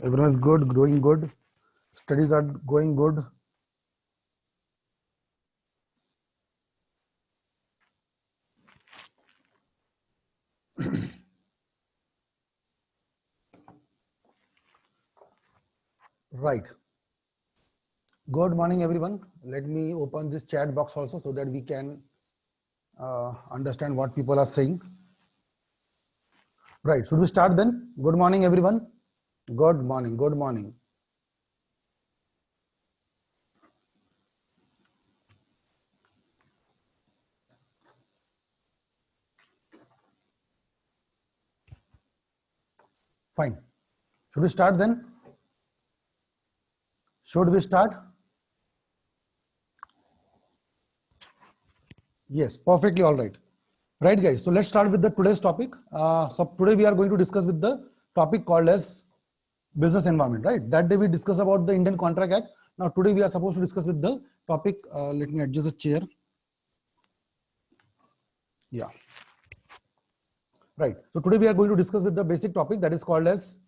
Everyone is good, growing good. Studies are going good. Right. Good morning, everyone. Let me open this chat box also so that we can understand what people are saying. Right. Should we start then? Good morning, everyone. Good morning. Good morning. Fine. Should we start then? Should we start? Yes, perfectly all right. Right, guys. So let's start with the today's topic. So today we are going to discuss with the topic called as business environment, right? That day we discussed about the Indian Contract Act. Now today we are supposed to discuss with the topic. Let me adjust the chair. Yeah. Right. So today we are going to discuss with the basic topic that is called as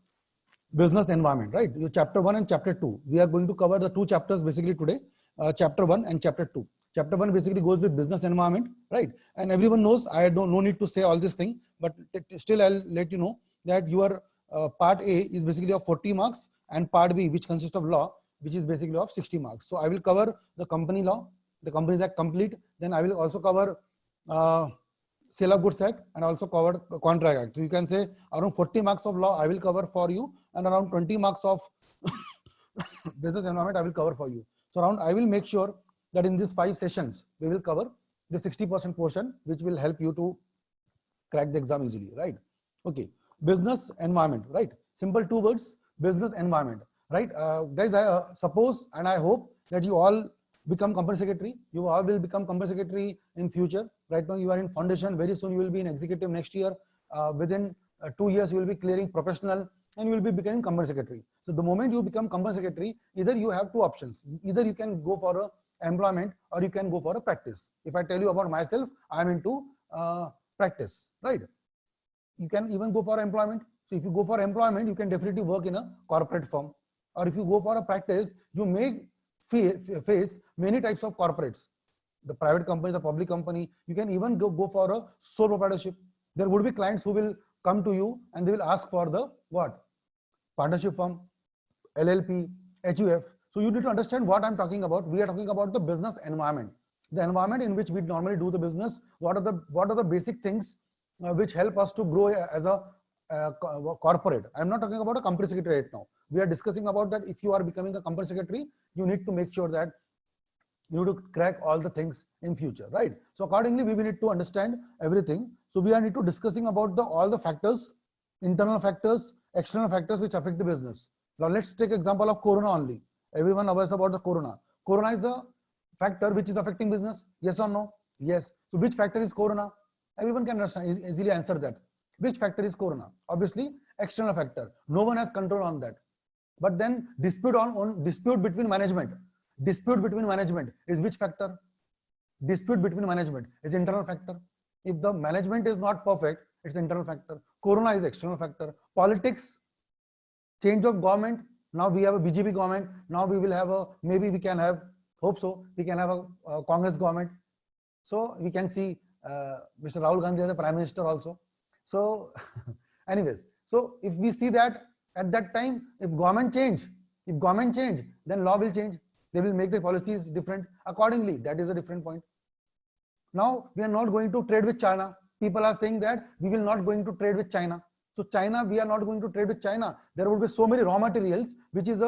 business environment, right? Your chapter 1 and chapter 2. We are going to cover the two chapters basically today, chapter 1 and chapter 2. Chapter 1 basically goes with business environment, right? And everyone knows, I don't no need to say all this thing, but still I'll let you know that your part A is basically of 40 marks and part B, which consists of law, which is basically of 60 marks. So I will cover the company law, the Companies Act complete. Then I will also cover Sale of Goods Act and also covered Contract Act. So you can say around 40 marks of law I will cover for you, and around 20 marks of business environment I will cover for you. So around I will make sure that in these 5 sessions we will cover the 60% portion, which will help you to crack the exam easily, right? Okay, business environment, right? Simple 2 words, business environment, right? Guys, I suppose and I hope that you all become company secretary. You all will become company secretary in future. Right now you are in foundation. Very soon you will be in executive. Next year, within 2 years, you will be clearing professional and you will be becoming company secretary. So the moment you become company secretary, either you have 2 options. Either you can go for a employment or you can go for a practice. If I tell you about myself, I am into practice, right? You can even go for employment. So if you go for employment, you can definitely work in a corporate firm. Or if you go for a practice, you may face many types of corporates. The private company, the public company, you can even go for a sole proprietorship. There would be clients who will come to you and they will ask for the what? Partnership firm, LLP, HUF. So you need to understand what I'm talking about. We are talking about the business environment, the environment in which we normally do the business. What are the basic things which help us to grow as a corporate? I'm not talking about a company secretary right now. We are discussing about that if you are becoming a company secretary, you need to make sure that you need to crack all the things in future, right? So accordingly, we will need to understand everything. So we are need to discussing about all the factors, internal factors, external factors which affect the business. Now let's take example of Corona only. Everyone knows about the Corona. Corona is a factor which is affecting business. Yes or no? Yes. So which factor is Corona? Everyone can understand, easily answer that. Which factor is Corona? Obviously, external factor. No one has control on that. But then dispute between management. Dispute between management is which factor? Dispute between management is internal factor. If the management is not perfect, it's internal factor. Corona is external factor. Politics, change of government. Now we have a BJP government. Now we will have maybe we can have, hope so, we can have a Congress government. So we can see Mr. Rahul Gandhi as a prime minister also. So anyways, so if we see that at that time, if government change, then law will change. They will make the policies different accordingly. That is a different point. Now we are not going to trade with China. People are saying that we will not going to trade with China. So China, we are not going to trade with China. There will be so many raw materials which is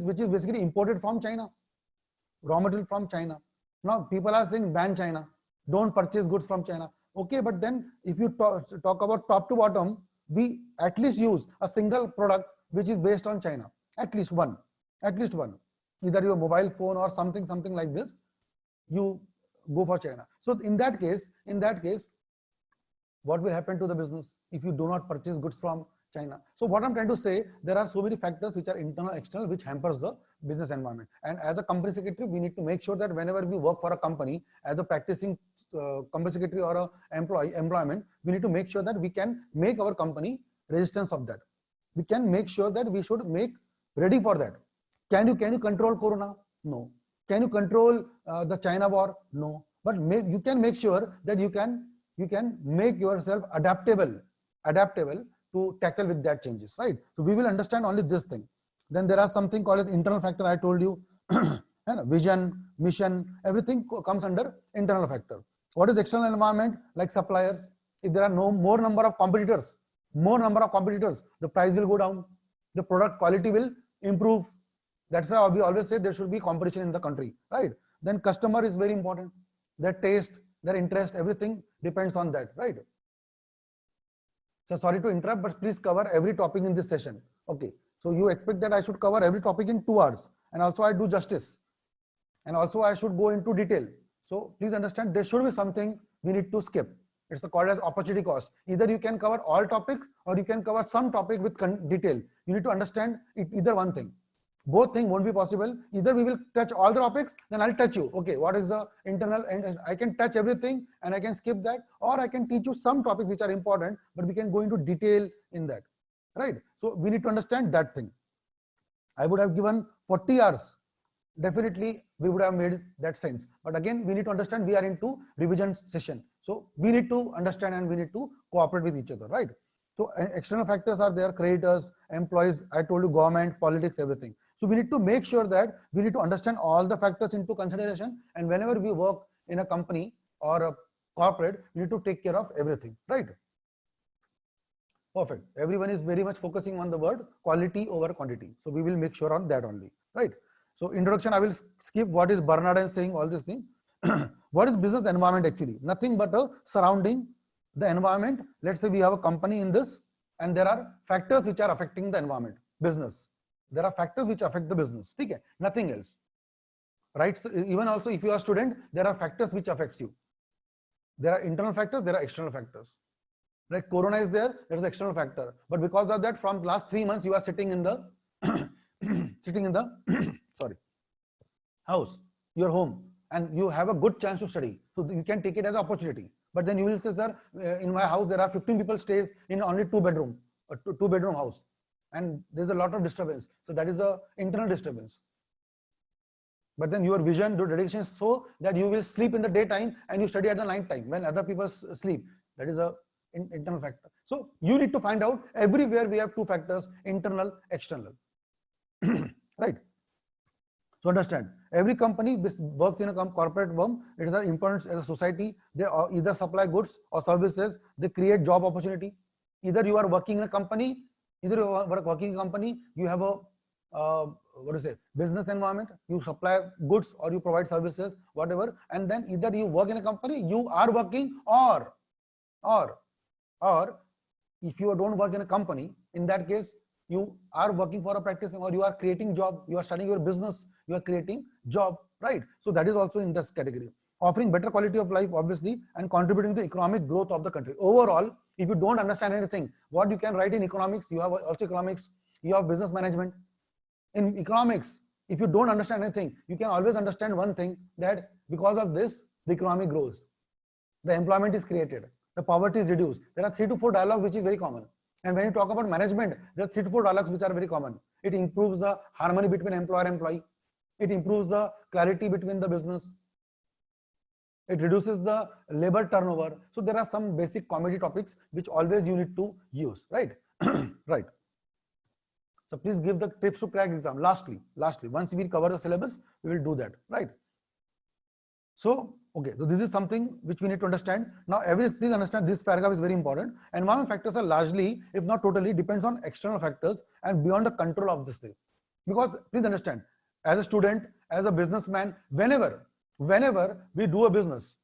basically imported from China. Raw material from China. Now people are saying ban China. Don't purchase goods from China. Okay, but then if you talk about top to bottom, we at least use a single product which is based on China. At least one. Either your mobile phone or something like this, you go for China. So in that case, what will happen to the business if you do not purchase goods from China? So what I'm trying to say, there are so many factors which are internal, external, which hampers the business environment. And as a company secretary, we need to make sure that whenever we work for a company as a practicing company secretary or a employment, we need to make sure that we can make our company resistance of that. we can make sure that we should make ready for that. Can you control corona? No. Can you control the China war? No. But you can make sure that you can make yourself adaptable to tackle with that changes, right? So we will understand only this thing. Then there are something called as internal factor. I told you, vision, mission, everything comes under internal factor. What is external environment? Like suppliers. If there are more number of competitors, the price will go down, the product quality will improve. That's why we always say there should be competition in the country, right? Then customer is very important. Their taste, their interest, everything depends on that, right? So sorry to interrupt, but please cover every topic in this session. Okay. So you expect that I should cover every topic in 2 hours, and also I do justice, and also I should go into detail. So please understand there should be something we need to skip. It's called as opportunity cost. Either you can cover all topics or you can cover some topic with detail. You need to understand either one thing. Both things won't be possible. Either we will touch all the topics, then I'll touch you. Okay, what is the internal, and I can touch everything and I can skip that, or I can teach you some topics which are important, but we can go into detail in that, right? So we need to understand that thing. I would have given 40 hours. Definitely we would have made that sense. But again, we need to understand we are into revision session. So we need to understand and we need to cooperate with each other, right? So external factors are there, creditors, employees, I told you, government, politics, everything. So we need to make sure that we need to understand all the factors into consideration, and whenever we work in a company or a corporate, we need to take care of everything, right? Perfect. Everyone is very much focusing on the word quality over quantity. So we will make sure on that only, right? So introduction, I will skip what is Bernard saying, all this thing. What is business environment actually? Nothing but a surrounding the environment. Let's say we have a company in this, and there are factors which are affecting the environment, business. There are factors which affect the business. Okay? Nothing else, right? So even also if you are a student, there are factors which affects you. There are internal factors, there are external factors. Like corona is there is an external factor. But because of that, from last 3 months, you are sitting in the sorry, house, your home, and you have a good chance to study. So you can take it as an opportunity. But then you will say, sir, in my house there are 15 people stays in only 2-bedroom house, and there's a lot of disturbance. So that is a internal disturbance. But then your vision, your dedication is so that you will sleep in the daytime and you study at the night time when other people sleep. That is a internal factor. So you need to find out everywhere we have 2 factors, internal, external. Right? So understand, every company works in a corporate firm. It is important as a society. They either supply goods or services. They create job opportunity. Either you are working in a company, you have a business environment. You supply goods or you provide services, whatever. And then either you work in a company, you are working, or if you don't work in a company, in that case, you are working for a practice, or you are creating job, you are starting your business, you are creating job, right? So that is also in this category. Offering better quality of life, obviously, and contributing to the economic growth of the country. Overall, if you don't understand anything, what you can write in economics, you have also economics, you have business management. In economics, if you don't understand anything, you can always understand one thing, that because of this, the economy grows, the employment is created, the poverty is reduced. There are 3 to 4 dialogues which is very common. And when you talk about management, there are 3 to 4 dialogues which are very common. It improves the harmony between employer and employee. It improves the clarity between the business. It reduces the labor turnover. So there are some basic comedy topics which always you need to use, right? Right. So please give the tips to crack exam. Lastly, once we cover the syllabus, we will do that, right? So, okay, so this is something which we need to understand. Now, please understand this paragraph is very important. Environment factors are largely, if not totally, depends on external factors and beyond the control of this thing. Because please understand, as a student, as a businessman, whenever we do a business,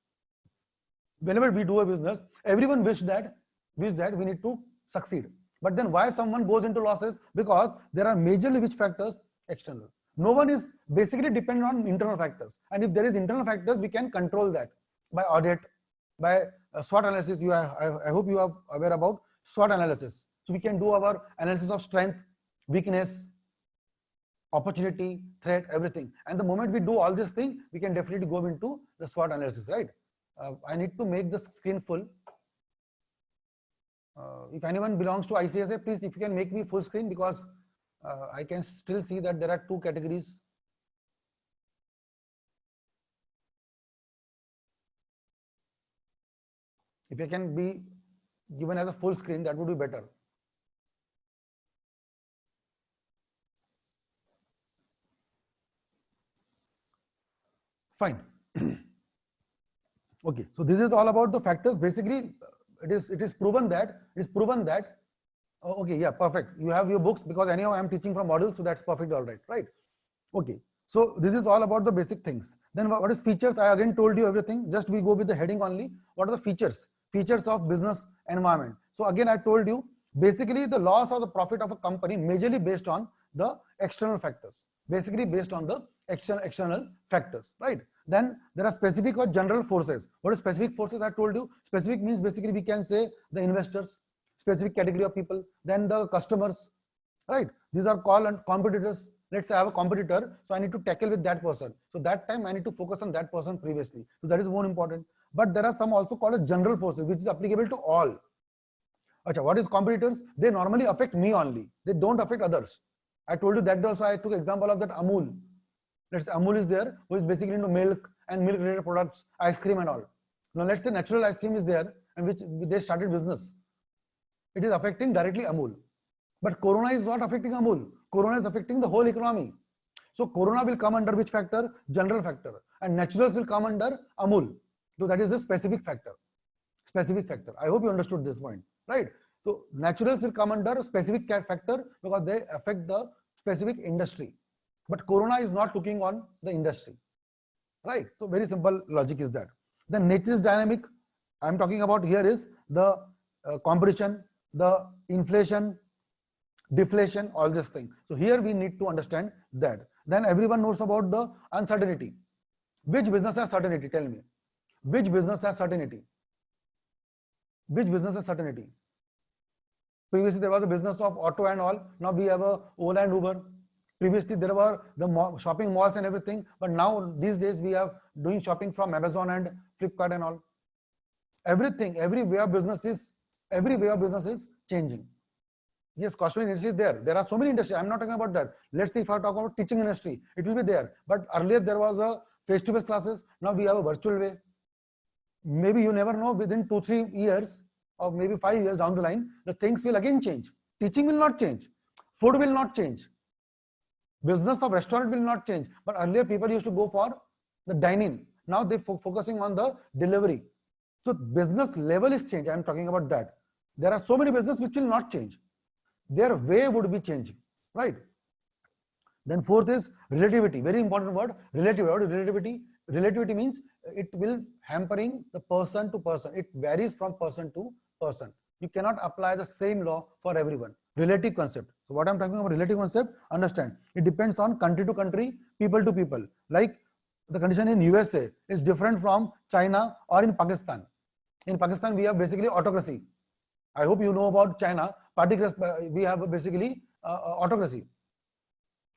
everyone wish that we need to succeed. But then why someone goes into losses? Because there are majorly which factors? External. No one is basically dependent on internal factors. And if there is internal factors, we can control that by audit, by SWOT analysis. I hope you are aware about SWOT analysis. So we can do our analysis of strength, weakness, opportunity, threat, everything. And the moment we do all this thing, we can definitely go into the SWOT analysis, right? I need to make the screen full. If anyone belongs to ICSA, please, if you can make me full screen, because I can still see that there are two categories. If you can be given as a full screen, that would be better. Fine. Okay, so this is all about the factors. Basically, it is proven that okay, yeah, perfect. You have your books, because anyhow I am teaching from models, so that's perfect, all right, right? Okay, so this is all about the basic things. Then what is features? I again told you everything. Just we go with the heading only. What are the features? Features of business environment. So again, I told you, basically the loss or the profit of a company majorly based on the external factors. Basically based on the external factors, right? Then there are specific or general forces. What is specific forces? I told you. Specific means basically we can say the investors, specific category of people, then the customers, right? These are called competitors. Let's say I have a competitor, so I need to tackle with that person. So that time I need to focus on that person previously. So that is more important. But there are some also called as general forces, which is applicable to all. Achha, what is competitors? They normally affect me only. They don't affect others. I told you that also. I took example of that Amul. Let's say Amul is there, who is basically into milk and milk related products, ice cream and all. Now let's say natural ice cream is there, and which they started business. It is affecting directly Amul. But Corona is not affecting Amul. Corona is affecting the whole economy. So Corona will come under which factor? General factor. And naturals will come under Amul. So that is a specific factor. Specific factor. I hope you understood this point, right? So naturals will come under a specific factor because they affect the specific industry. But Corona is not looking on the industry, right? So very simple logic is that. Then nature is dynamic. I'm talking about here is the competition, the inflation, deflation, all this thing. So here we need to understand that. Then everyone knows about the uncertainty. Which business has certainty? Tell me. Which business has certainty? Which business has certainty? Previously there was a business of auto and all. Now we have a Ola and Uber. Previously there were the shopping malls and everything. But now these days we are doing shopping from Amazon and Flipkart and all. Everything, every way of business is changing. Yes, cosmetic industry is there. There are so many industries. I'm not talking about that. Let's say if I talk about teaching industry, it will be there. But earlier there was a face-to-face classes. Now we have a virtual way. Maybe you never know, within 2-3 years or maybe 5 years down the line, the things will again change. Teaching will not change. Food will not change. Business of restaurant will not change. But earlier people used to go for the dining. Now they're focusing on the delivery. So business level is changed. I'm talking about that. There are so many businesses which will not change. Their way would be changing, right? Then fourth is relativity. Very important word. Relativity. What is relativity? Relativity means it will hampering the person to person. It varies from person to person. You cannot apply the same law for everyone. Relative concept. So what I'm talking about relative concept, understand. It depends on country to country, people to people. Like the condition in USA is different from China or in Pakistan. In Pakistan, we have basically autocracy. I hope you know about China. We have basically autocracy.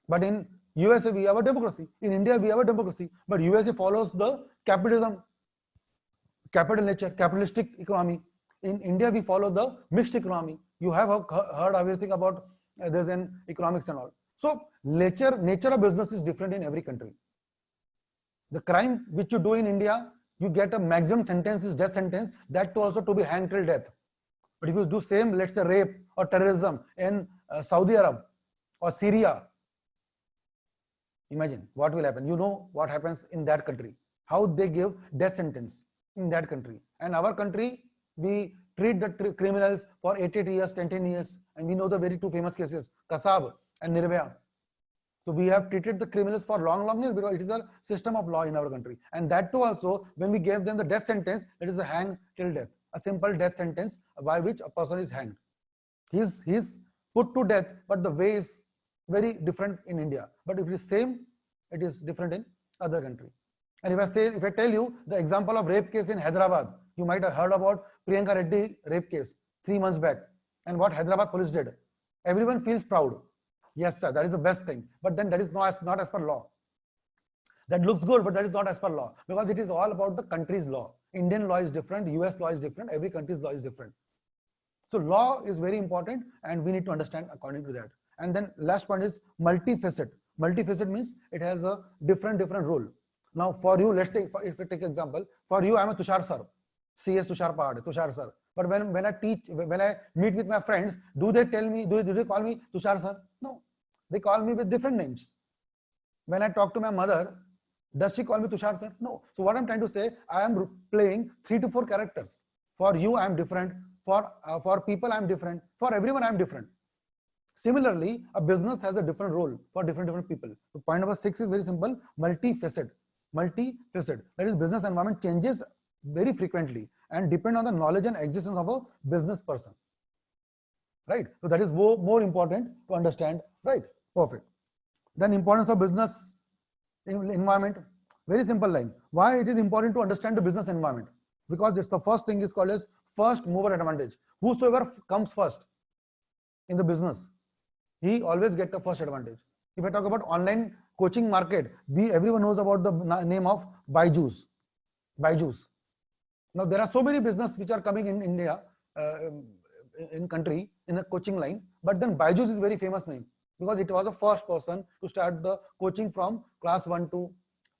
But in USA, we have a democracy. In India, we have a democracy. But USA follows the capitalism, capital nature, capitalistic economy. In India, we follow the mixed economy. You have heard everything about there's an economics and all. So nature of business is different in every country. The crime which you do in India, you get a maximum sentence is death sentence. That too also to be hanged till death. But if you do same, let's say rape or terrorism in Saudi Arab or Syria, imagine what will happen. You know what happens in that country, how they give death sentence in that country. And our country, we treat the criminals for 88 years, 10 years. And we know the very two famous cases, Kasab and Nirbhaya. So we have treated the criminals for long years because it is a system of law in our country. And that too also, when we gave them the death sentence, it is a hang till death. A simple death sentence by which a person is hanged. He's put to death, but the way is very different in India. But if it is same, it is different in other country. And if I tell you the example of rape case in Hyderabad, you might have heard about Priyanka Reddy rape case 3 months back, and what Hyderabad police did. Everyone feels proud. Yes, sir, that is the best thing. But then that is not as per law. That looks good, but that is not as per law, because it is all about the country's law. Indian law is different, US law is different, every country's law is different. So law is very important and we need to understand according to that. And then last one is multifaceted. Multifaceted means it has a different role. Now for you, let's say if we take example, for you I'm a Tushar sir, CS Tushar Pahad, Tushar sir. But when I teach, when I meet with my friends, do they tell me, do they call me Tushar sir? No, they call me with different names. When I talk to my mother, does she call me Tushar sir? No. So what I'm trying to say, I am playing 3 to 4 characters. For you, I am different. For people, I am different. For everyone, I am different. Similarly, a business has a different role for different people. So point number 6 is very simple: multifaceted. Multifaceted. That is, business environment changes very frequently and depend on the knowledge and existence of a business person. Right. So that is more important to understand. Right. Perfect. Then importance of business environment. Very simple line. Why it is important to understand the business environment? Because it's the first thing is called as first mover advantage. Whosoever comes first in the business, he always get the first advantage. If I talk about online coaching market, everyone knows about the name of Byju's. Byju's. Now there are so many businesses which are coming in India, in country, in a coaching line, but then Byju's is very famous name because it was the first person to start the coaching from class 1 to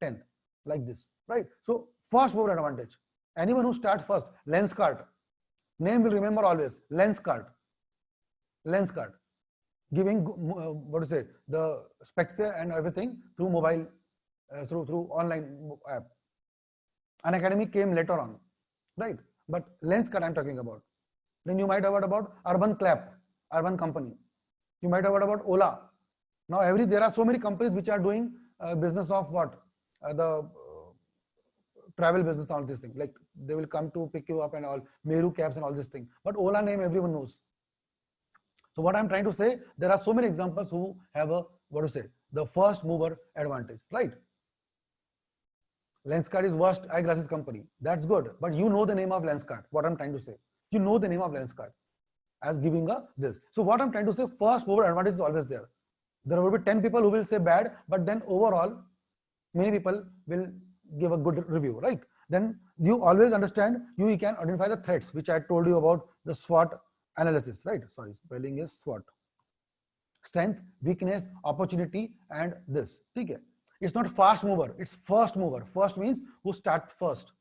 10th, like this, right? So first mover advantage. Anyone who starts first, Lenskart, name will remember always, Lenskart, giving what to say, the specs and everything through mobile, through online app. Unacademy came later on, right? But Lenskart I'm talking about. Then you might have heard about Urban Clap, Urban Company. You might have heard about Ola. Now there are so many companies which are doing business of what? The travel business, all these things. Like they will come to pick you up and all, Meru cabs and all this thing. But Ola name everyone knows. So what I'm trying to say, there are so many examples who have a, what to say, the first mover advantage, right? Lenskart is worst eyeglasses company. That's good. But you know the name of Lenskart. What I'm trying to say, you know the name of Lenskart as giving a this. So what I'm trying to say, first mover advantage is always there. There will be 10 people who will say bad, but then overall, many people will give a good review, right? Then you always understand, you can identify the threats, which I told you about the SWOT analysis, right? Sorry, spelling is SWOT. Strength, weakness, opportunity, and this. Okay. It's not fast mover, it's first mover. First means who start first,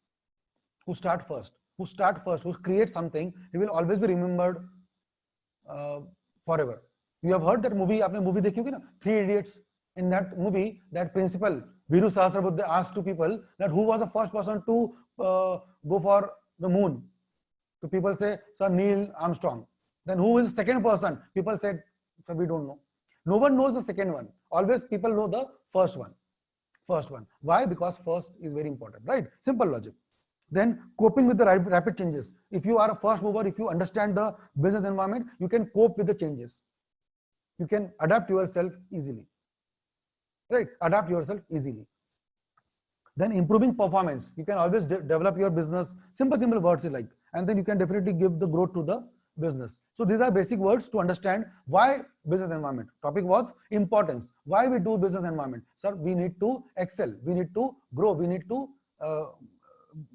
who create something, he will always be remembered forever. You have heard that movie, aapne movie dekhi hogi na, 3 Idiots. In that movie, that principal Viru Sahasrabudhe asked two people that who was the first person to go for the moon. So people say, Sir Neil Armstrong. Then who is the second person? People said, Sir, we don't know. No one knows the second one. Always people know the first one. Why? Because first is very important, right? Simple logic. Then coping with the rapid changes. If you are a first mover, if you understand the business environment, you can cope with the changes. You can adapt yourself easily. Right? Adapt yourself easily. Then improving performance. You can always develop your business. Simple words you like. And then you can definitely give the growth to the business. So these are basic words to understand why business environment. Topic was importance. Why we do business environment? Sir, we need to excel. We need to grow. We need to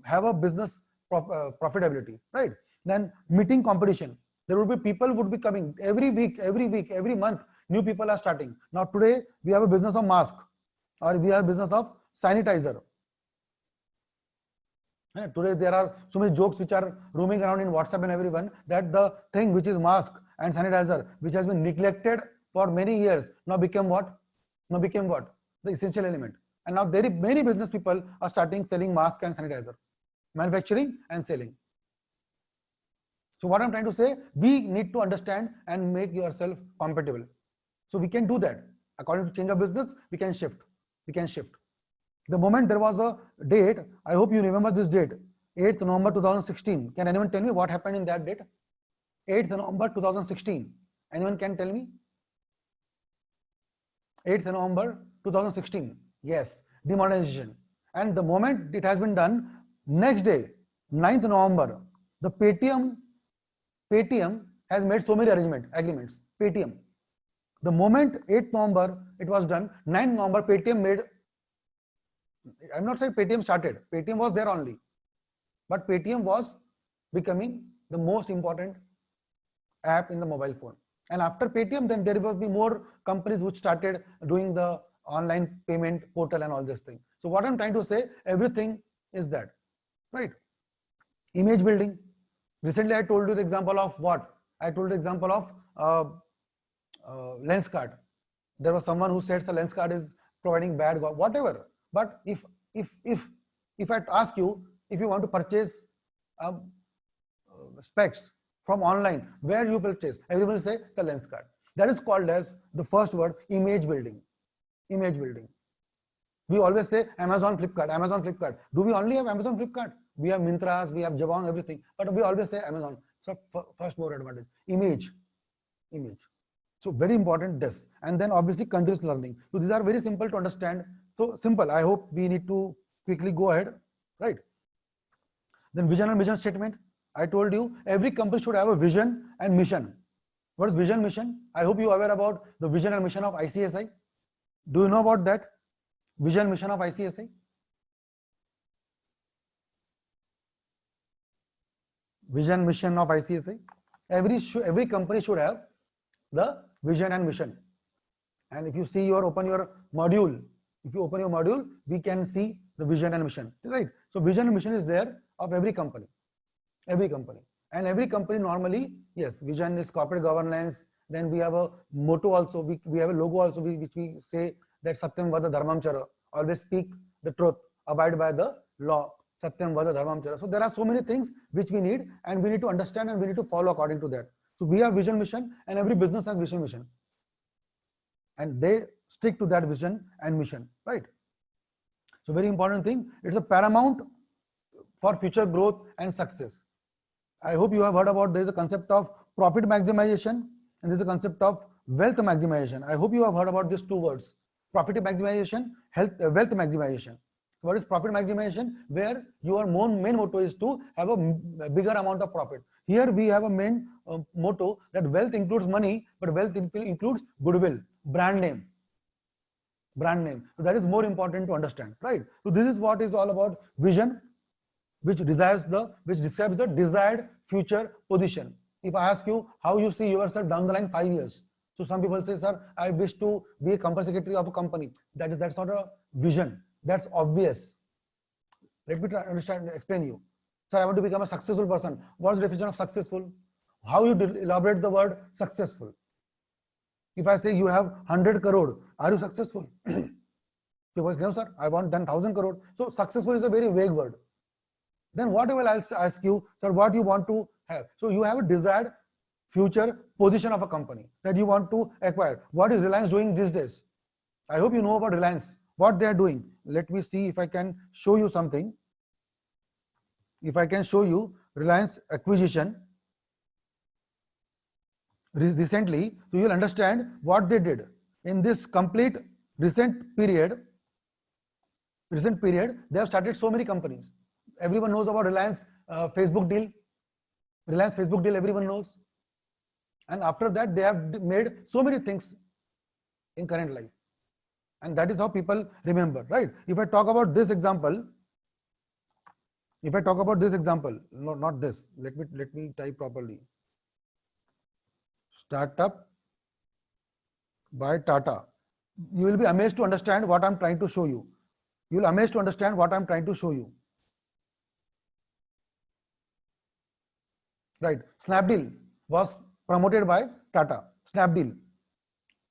have a business profitability. Right? Then meeting competition. There will be people would be coming every week, every month. New people are starting. Now today we have a business of mask, or we have a business of sanitizer. And today there are so many jokes which are roaming around in WhatsApp and everyone that the thing which is mask and sanitizer, which has been neglected for many years, now became what? The essential element. And now many business people are starting selling mask and sanitizer, manufacturing and selling. So what I'm trying to say, we need to understand and make yourself compatible. So we can do that. According to change of business, we can shift. The moment there was a date, I hope you remember this date, 8th November 2016. Can anyone tell me what happened in that date? 8th November 2016. Anyone can tell me? 8th November 2016. Yes, demonetization. And the moment it has been done, next day, 9th November, the Paytm has made so many agreements. Paytm. The moment 8th November it was done, 9th November Paytm made, I'm not saying Paytm started, Paytm was there only, but Paytm was becoming the most important app in the mobile phone. And after Paytm, then there will be more companies which started doing the online payment portal and all this thing. So what I'm trying to say, everything is that, right? Image building. Recently, I told you the example of what? I told the example of Lenskart. There was someone who said the Lenskart is providing bad, whatever. But if I ask you, if you want to purchase specs from online, where you purchase, everyone will say it's a Lenskart. That is called as the first word, image building. Image building. We always say Amazon, Flipkart, Amazon, Flipkart. Do we only have Amazon, Flipkart? We have Mintras, we have Jabon, everything. But we always say Amazon. So first more advantage. Image. So very important this. And then obviously continuous learning. So these are very simple to understand. So simple. I hope we need to quickly go ahead. Right. Then vision and mission statement. I told you every company should have a vision and mission. What is vision, mission? I hope you are aware about the vision and mission of ICSI. Do you know about that? Vision, mission of ICSI? Vision, mission of ICSI. Every company should have the vision and mission. And if you see open your module, we can see the vision and mission, right? So vision and mission is there of every company. And every company normally, yes, vision is corporate governance. Then we have a motto also, we have a logo also, which we say that Satyam Vada Dharmam Chara, always speak the truth, abide by the law, Satyam Vada Dharmam Chara. So there are so many things which we need, and we need to understand and we need to follow according to that. So we have vision, mission, and every business has vision, mission. And they stick to that vision and mission, right? So very important thing, it's a paramount for future growth and success. I hope you have heard about, there is a concept of profit maximization and there is a concept of wealth maximization. I hope you have heard about these two words, profit maximization, wealth maximization. What is profit maximization? Where your main motto is to have a bigger amount of profit. Here we have a main motto that wealth includes money, but wealth includes goodwill, brand name. So that is more important to understand, right? So this is what is all about vision, which describes the desired future position. If I ask you how you see yourself down the line 5 years, so some people say, sir, I wish to be a company secretary of a company. That's not a vision. That's obvious. Let me explain you. Sir, I want to become a successful person. What is the definition of successful? How you elaborate the word successful? If I say you have 100 crore, are you successful? People say, no, sir, I want 10,000 crore. So successful is a very vague word. Then what I will ask you, sir, what you want to have? So you have a desired future position of a company that you want to acquire. What is Reliance doing these days? I hope you know about Reliance, what they are doing. Let me see if I can show you something. If I can show you Reliance acquisition recently, so you will understand what they did. In this complete recent period, they have started so many companies. Everyone knows about Reliance Facebook deal. Reliance Facebook deal, everyone knows. And after that, they have made so many things in current life. And that is how people remember, right? If I talk about this example, no, not this. Let me type properly. Startup by Tata. You will be amazed to understand what I'm trying to show you. You will be amazed to understand what I'm trying to show you. Right. Snapdeal was promoted by Tata. Snapdeal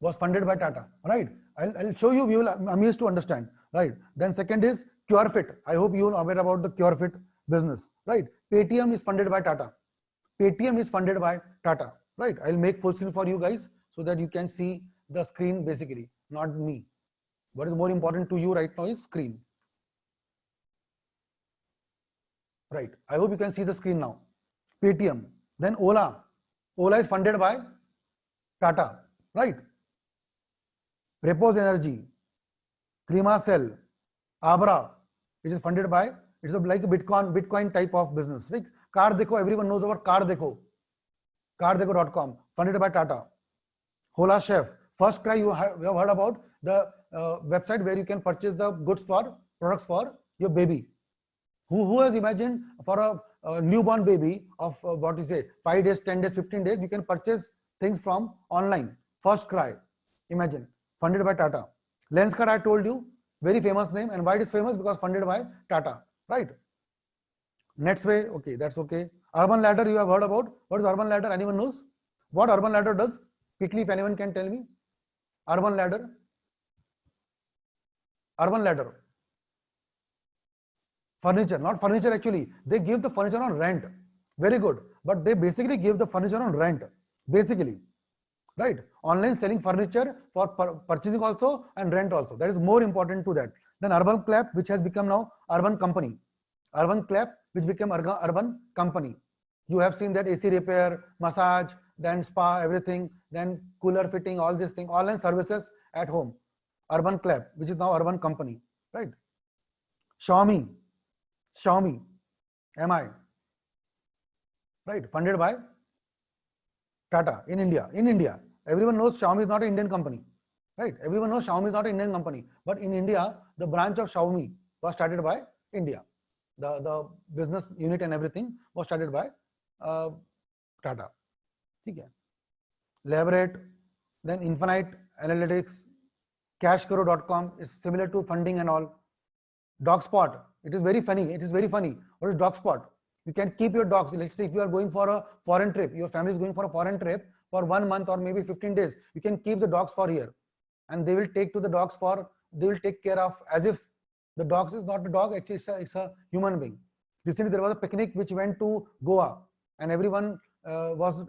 was funded by Tata. Right. I'll show you. You will be amazed to understand. Right. Then second is CureFit. I hope you are aware about the CureFit business. Right. Paytm is funded by Tata. Right. I'll make full screen for you guys so that you can see the screen basically, not me. What is more important to you right now is screen. Right. I hope you can see the screen now. Paytm. Then Ola. Ola is funded by Tata. Right. Repose Energy. Climacell. Abra. It is funded by, it's like a Bitcoin type of business. Right. Car Dekho. Everyone knows about Car Dekho. CarDekho.com, funded by Tata. Hola Chef. First Cry, you have heard about the website where you can purchase the products for your baby. Who has imagined for newborn baby of what you say 5 days, 10 days, 15 days, you can purchase things from online. First Cry, imagine, funded by Tata. Lenskart, I told you, very famous name, and why it is famous? Because funded by Tata, right? Netsway, okay, that's okay. Urban Ladder, you have heard about. What is Urban Ladder? Anyone knows what Urban Ladder does? Quickly, if anyone can tell me. Urban Ladder. Urban Ladder. Furniture, not furniture actually. They give the furniture on rent. Very good. But they basically give the furniture on rent. Basically. Right? Online selling furniture for purchasing also and rent also. That is more important to that. Then Urban Clap, which has become now Urban Company. Urban Clap, which became Urban Company. You have seen that AC repair, massage, then spa, everything, then cooler fitting, all these things, online services at home. Urban Clap, which is now Urban Company, right? Xiaomi, MI, right? Funded by Tata in India. Everyone knows Xiaomi is not an Indian company, right? Everyone knows Xiaomi is not an Indian company, but in India, the branch of Xiaomi was started by India. The business unit and everything was started by Tata. Okay. Leverett, then Infinite Analytics, Cashkaro.com is similar to funding and all. Dogspot, it is very funny. What is Dogspot? You can keep your dogs. Let's say if you are going for a foreign trip, your family is going for a foreign trip for 1 month or maybe 15 days. You can keep the dogs for here, and they will take care of as if the dogs is not a dog. Actually, it's a human being. Recently, there was a picnic which went to Goa, and everyone was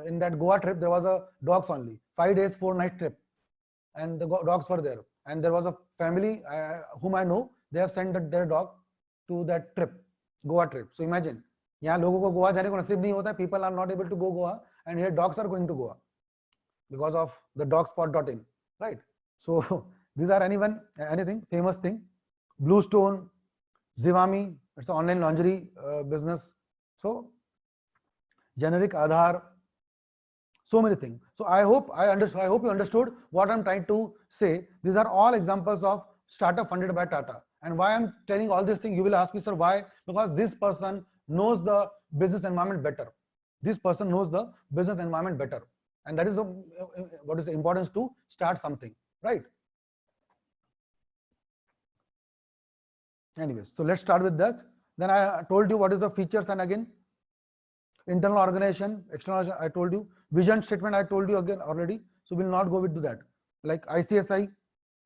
in that Goa trip. There was a dogs only 5 days, 4 night trip, and the dogs were there. And there was a family whom I know. They have sent their dog to that trip, Goa trip. So imagine, यहाँ लोगों को गोवा जाने को नसीब नहीं होता. People are not able to go Goa, and here dogs are going to Goa because of the dogspot.in, right? So these are anything famous thing. Bluestone, Zivame, it's an online lingerie business. So generic Aadhaar, so many things. So I hope you understood what I'm trying to say. These are all examples of startup funded by Tata. And why I'm telling all these things, you will ask me, sir, why? Because this person knows the business environment better. And that is what is the importance to start something, right? Anyways, so let's start with that. Then I told you what is the features, and again, internal organization, external, I told you. Vision statement, I told you again already. So we'll not go into that. Like ICSI,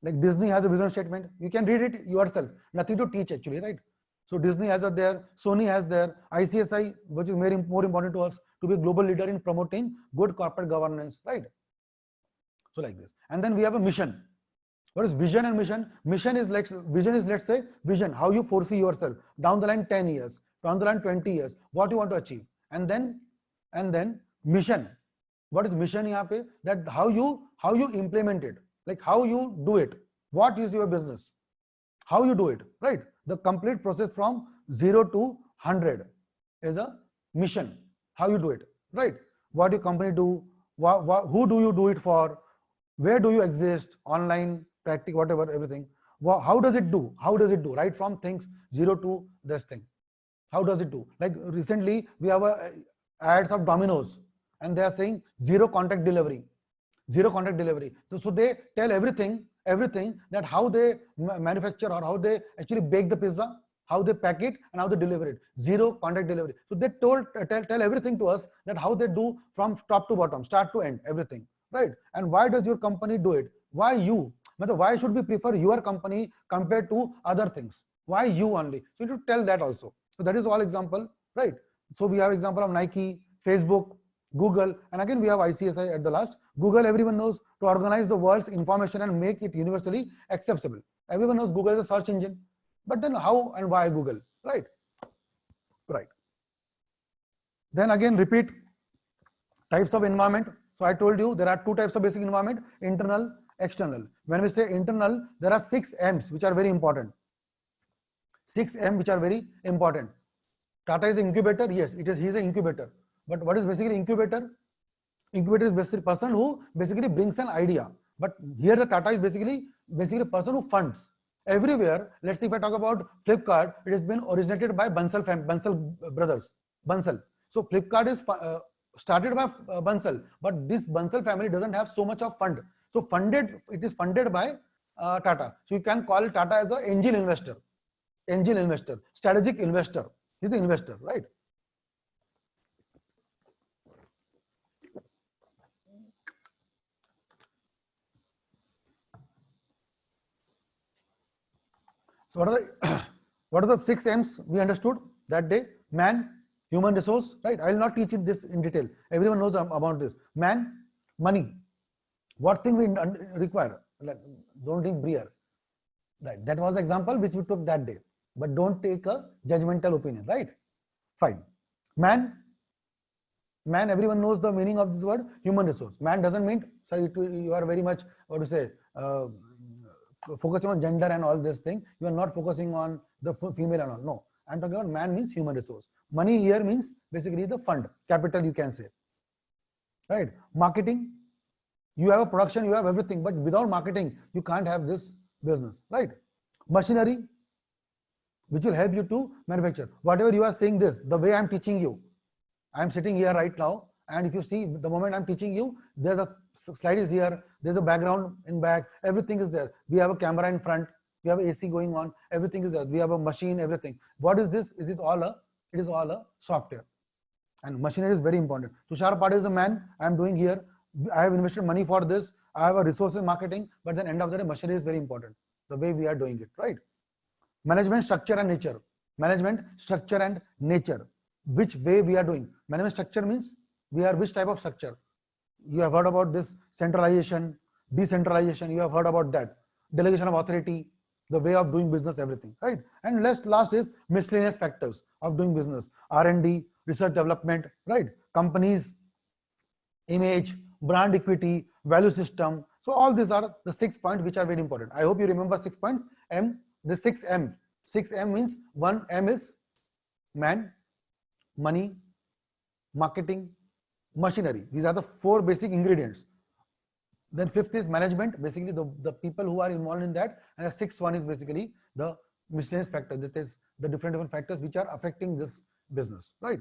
like Disney has a vision statement. You can read it yourself. Nothing to teach actually, right? So Disney has there, Sony has there, ICSI, which is more important to us, to be a global leader in promoting good corporate governance, right? So like this. And then we have a mission. What is vision and mission? Vision is, let's say, vision, how you foresee yourself down the line 10 years, down the line 20 years, what you want to achieve. And then mission. What is mission here? That how you implement it, like how you do it. What is your business? How you do it, right? The complete process from 0 to 100 is a mission. How you do it, right? What your company do? Who do you do it for? Where do you exist? Online, practice, whatever, everything. How does it do? Right from things 0 to this thing. How does it do? Like recently, we have ads of Domino's, and they are saying zero contact delivery. So they tell everything that how they manufacture or how they actually bake the pizza, how they pack it, and how they deliver it. Zero contact delivery. So they tell everything to us, that how they do from top to bottom, start to end, everything, right? And why does your company do it? Why you? Why should we prefer your company compared to other things? Why you only? So you need to tell that also. So that is all example, right? So we have example of Nike, Facebook, Google, and again we have ICSI at the last. Google, everyone knows, to organize the world's information and make it universally accessible. Everyone knows Google is a search engine, but then how and why Google, right? Right. Then again, repeat types of environment. So I told you there are 2 types of basic environment: internal, external. When we say internal, there are 6 M's which are very important. 6 M which are very important. Tata is incubator. Yes, he is an incubator. But what is basically incubator? Incubator is basically a person who basically brings an idea. But here the Tata is basically a person who funds. Everywhere, let's see if I talk about Flipkart, it has been originated by Bansal brothers, Bansal. So Flipkart is started by Bansal, but this Bansal family doesn't have so much of fund. So it is funded by Tata. So you can call Tata as an angel investor, strategic investor. He's an investor, right? So what are the 6 M's we understood that day? Man, human resource, right? I will not teach it this in detail. Everyone knows about this. Man, money. What thing we require? Like, don't drink beer. Right. That was the example which we took that day. But don't take a judgmental opinion, right? Fine. Man, everyone knows the meaning of this word, human resource. Man doesn't mean, sorry, you are very much, what to say, focusing on gender and all this thing. You are not focusing on the female and all. No, I'm talking about man means human resource. Money here means basically the fund, capital, you can say. Right? Marketing, you have a production, you have everything, but without marketing, you can't have this business, right? Machinery, which will help you to manufacture. Whatever you are saying this, the way I'm teaching you, I'm sitting here right now, and if you see the moment I'm teaching you, there's a slide is here, there's a background in back, everything is there. We have a camera in front, we have AC going on, everything is there. We have a machine, everything. What is this? It is all a software. And machinery is very important. Tushar Patil is a man, I'm doing here. I have invested money for this. I have a resource in marketing, but then end of the day, machinery is very important. The way we are doing it, right? Management, structure and nature. Management, structure and nature. Which way we are doing? Management structure means we are which type of structure? You have heard about this centralization, decentralization. You have heard about that. Delegation of authority, the way of doing business, everything, right? And last is miscellaneous factors of doing business. R&D, research development, right? Companies, image, brand equity, value system. So all these are the 6 points which are very important. I hope you remember 6 points. M, the 6 M. 6 M means 1 M is man, money, marketing, machinery. These are the 4 basic ingredients. Then 5th is management, basically the people who are involved in that. And the 6th one is basically the miscellaneous factor, that is the different factors which are affecting this business, right?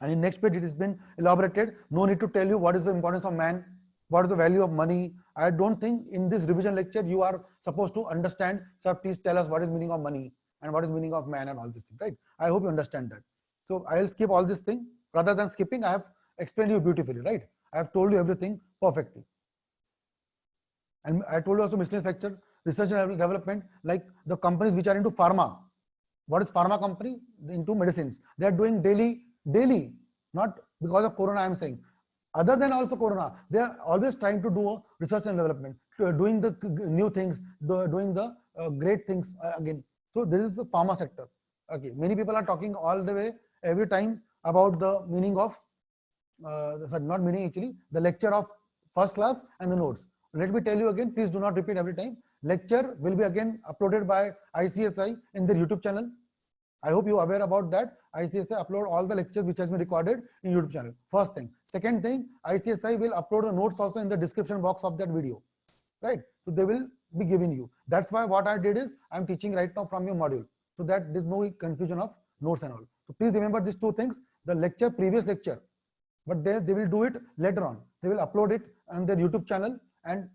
And in next page, it has been elaborated. No need to tell you what is the importance of man, what is the value of money. I don't think in this revision lecture, you are supposed to understand, sir, please tell us what is meaning of money and what is meaning of man and all this thing, right? I hope you understand that. So I will skip all this thing. Rather than skipping, I have explained you beautifully, right? I have told you everything perfectly. And I told you also miscellaneous factor, research and development, like the companies which are into pharma. What is pharma company? Into medicines. They are doing daily, not because of corona, I am saying. Other than also corona, they are always trying to do research and development, doing the new things, doing the great things again. So this is the pharma sector. Okay, many people are talking all the way every time about the meaning of, not meaning actually, the lecture of first class and the notes. Let me tell you again, please do not repeat every time. Lecture will be again uploaded by ICSI in their YouTube channel. I hope you are aware about that. ICSI upload all the lectures which has been recorded in YouTube channel. First thing. Second thing, ICSI will upload the notes also in the description box of that video, right? So they will be giving you. That's why what I did is I'm teaching right now from your module, so that there's no confusion of notes and all. So please remember these 2 things: the lecture, previous lecture, but they will do it later on. They will upload it on their YouTube channel, and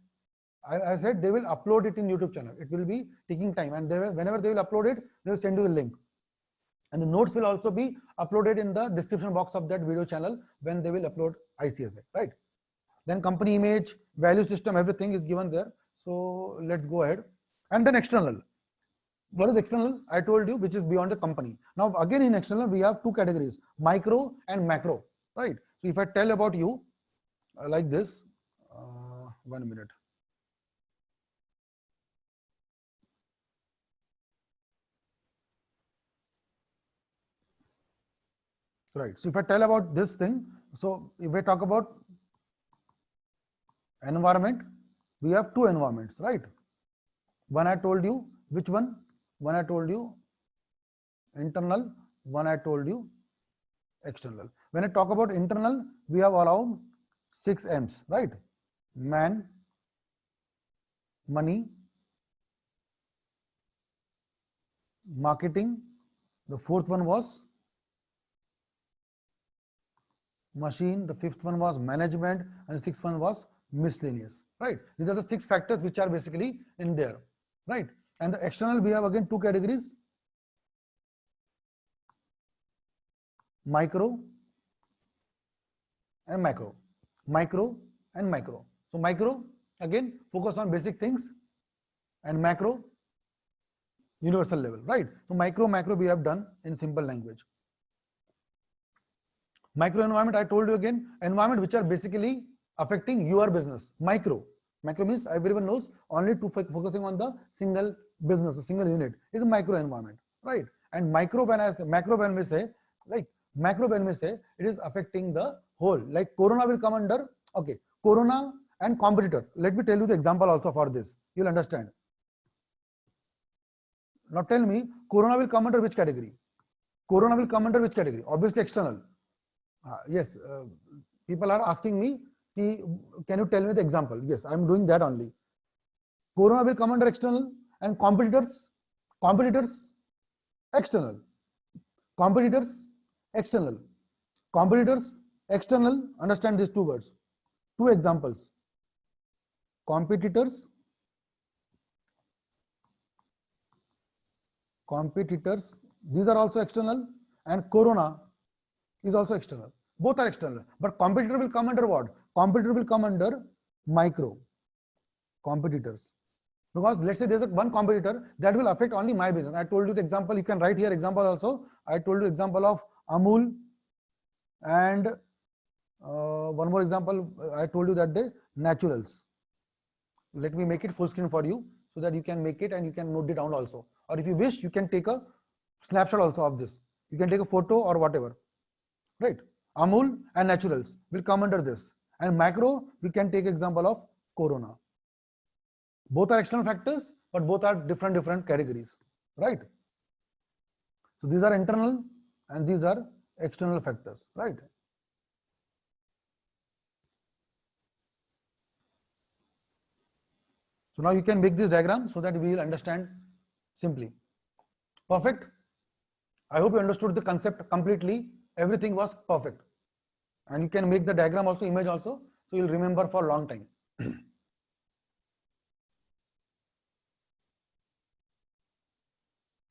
I said they will upload it in YouTube channel. It will be taking time, and whenever they will upload it, they will send you the link. And the notes will also be uploaded in the description box of that video channel when they will upload ICSI, right? Then company image, value system, everything is given there. So let's go ahead. And then external. What is external? I told you, which is beyond the company. Now again in external, we have 2 categories, micro and macro, right? So if I tell about you like this, 1 minute. Right. So if I tell about this thing, so if I talk about environment, we have 2 environments, right? One I told you, which one? One I told you internal, one I told you external. When I talk about internal, we have around 6 M's, right? Man, money, marketing. The fourth one was machine. The fifth one was management, and the sixth one was miscellaneous. Right? These are the 6 factors which are basically in there. Right? And the external, we have again 2 categories: micro and macro. Micro and macro. So micro again focus on basic things, and macro universal level, right? So micro, macro we have done in simple language. Micro environment, I told you again, environment which are basically affecting your business. Micro means everyone knows only to focusing on the single business, a single unit is a micro environment, right? And micro, when I say macro, when we say, like macro, when we say it is affecting the whole, like corona will come under, okay, corona and competitor. Let me tell you the example also for this, you'll understand. Now tell me, corona will come under which category? Corona will come under which category? Obviously external. Yes, people are asking me, can you tell me the example? Yes, I'm doing that only. Corona will come under external, and competitors, external. Competitors, external. Competitors, external. Understand these 2 words. 2 examples. Competitors, these are also external, and corona is also external. Both are external, but competitor will come under what? Competitor will come under micro. Competitors, because let's say there's one competitor that will affect only my business. I told you the example, you can write here example also. I told you example of Amul, and one more example I told you that day, Naturals. Let me make it full screen for you so that you can make it and you can note it down also. Or if you wish, you can take a snapshot also of this. You can take a photo or whatever, right? Amul and Naturals will come under this. And macro, we can take example of corona. Both are external factors, but both are different categories, right? So these are internal and these are external factors, right? So now you can make this diagram so that we will understand simply. Perfect. I hope you understood the concept completely. Everything was perfect. And you can make the diagram also, image also, so you'll remember for a long time.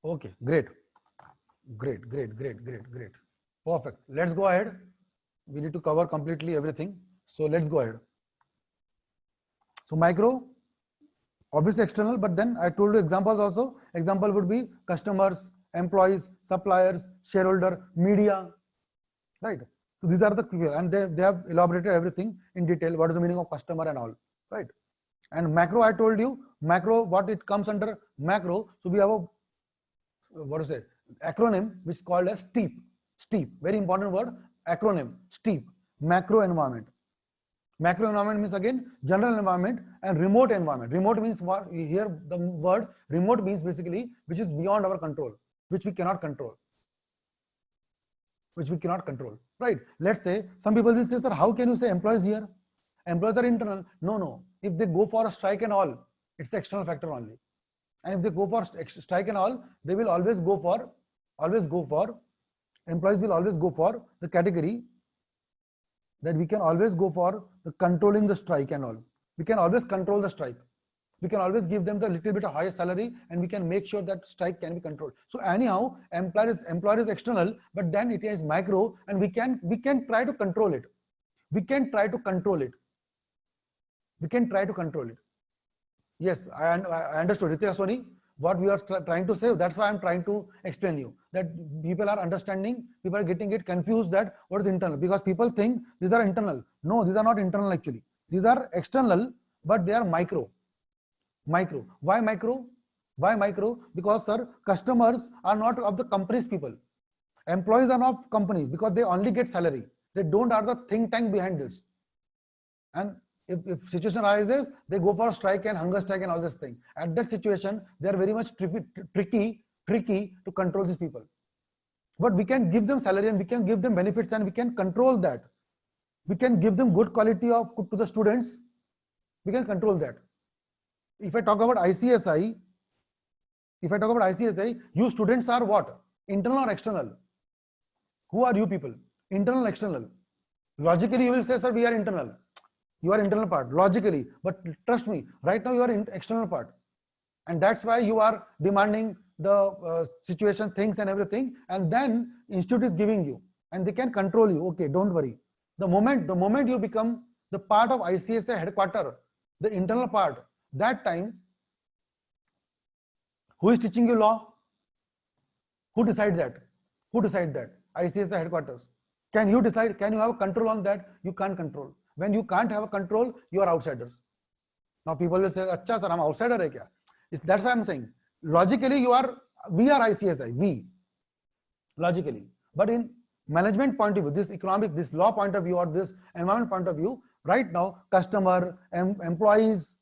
Okay, great. Great. Perfect. Let's go ahead. We need to cover completely everything. So let's go ahead. So micro, obviously external, but then I told you examples also. Example would be customers, employees, suppliers, shareholder, media, right? So these are the people, and they have elaborated everything in detail. What is the meaning of customer and all, right? And macro, I told you, macro, what it comes under macro. So we have a, what to say, acronym which is called as STEEP. STEEP, very important word, acronym, STEEP, macro environment. Macro environment means again general environment and remote environment. Remote means what? Here the word remote means basically which is beyond our control, which we cannot control. Right? Let's say some people will say, sir, how can you say employees here? Employees are internal. No. If they go for a strike and all, it's the external factor only. And if they go for strike and all, they will always go for, employees will always go for the category that we can always go for the controlling the strike and all. We can always control the strike. We can always give them the little bit of higher salary, and we can make sure that strike can be controlled. So anyhow, employer is external, but then it is micro, and we can try to control it. We can try to control it. Yes, I understood. Ritesh Soni, what we are trying to say, that's why I'm trying to explain you, that people are understanding, people are getting it confused that what is internal, because people think these are internal. No, these are not internal actually. These are external, but they are micro. Why micro? Because, sir, customers are not of the company's people. Employees are not companies because they only get salary. They don't have the think tank behind this. And if situation arises, they go for strike and hunger strike and all this thing. At that situation, they are very much tricky to control these people. But we can give them salary and we can give them benefits and we can control that. We can give them good quality to the students. We can control that. If I talk about ICSI, If I talk about ICSI, you students are what? Internal or external? Who are you people? Internal, external. Logically, you will say, sir, we are internal. You are internal part, logically. But trust me, right now you are in external part. And that's why you are demanding the situation, things and everything. And then institute is giving you. And they can control you. Okay, don't worry. The moment you become the part of ICSI headquarter, the internal part, that time, who is teaching you law? Who decides that? Who decides that? ICSI headquarters. Can you decide? Can you have control on that? You can't control. When you can't have a control, you are outsiders. Now people will say, "Acha sir, I'm outsider hai kya?" That's why I'm saying. Logically, we are ICSI, we. Logically. But in management point of view, this law point of view, or this environment point of view, right now, customer, employees,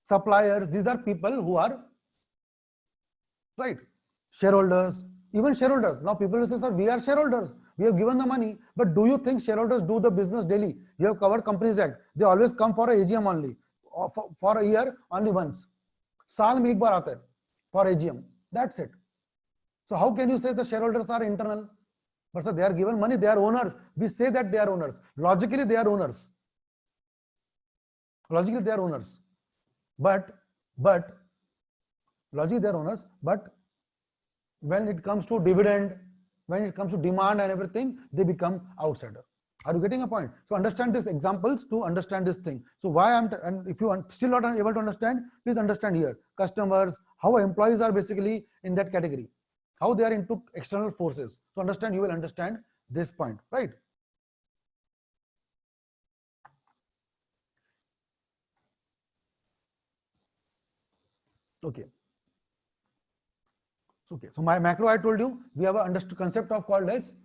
suppliers, these are people who are, right, shareholders, even shareholders. Now people will say, sir, we are shareholders. We have given the money. But do you think shareholders do the business daily? You have covered Companies Act. They always come for a AGM only. For a year, only once. साल में एक बार आता है for AGM. That's it. So how can you say the shareholders are internal? But sir, they are given money, they are owners. We say that they are owners. Logically, they are owners. Logically, they are owners. But logically, they are owners. But when it comes to dividend, when it comes to demand and everything, they become outsider. Are you getting a point? So understand these examples to understand this thing. So why and if you are still not able to understand, please understand here. Customers, how employees are basically in that category, how they are into external forces. To understand, you will understand this point, right? Okay. Okay. So my macro, I told you, we have a understood concept of called as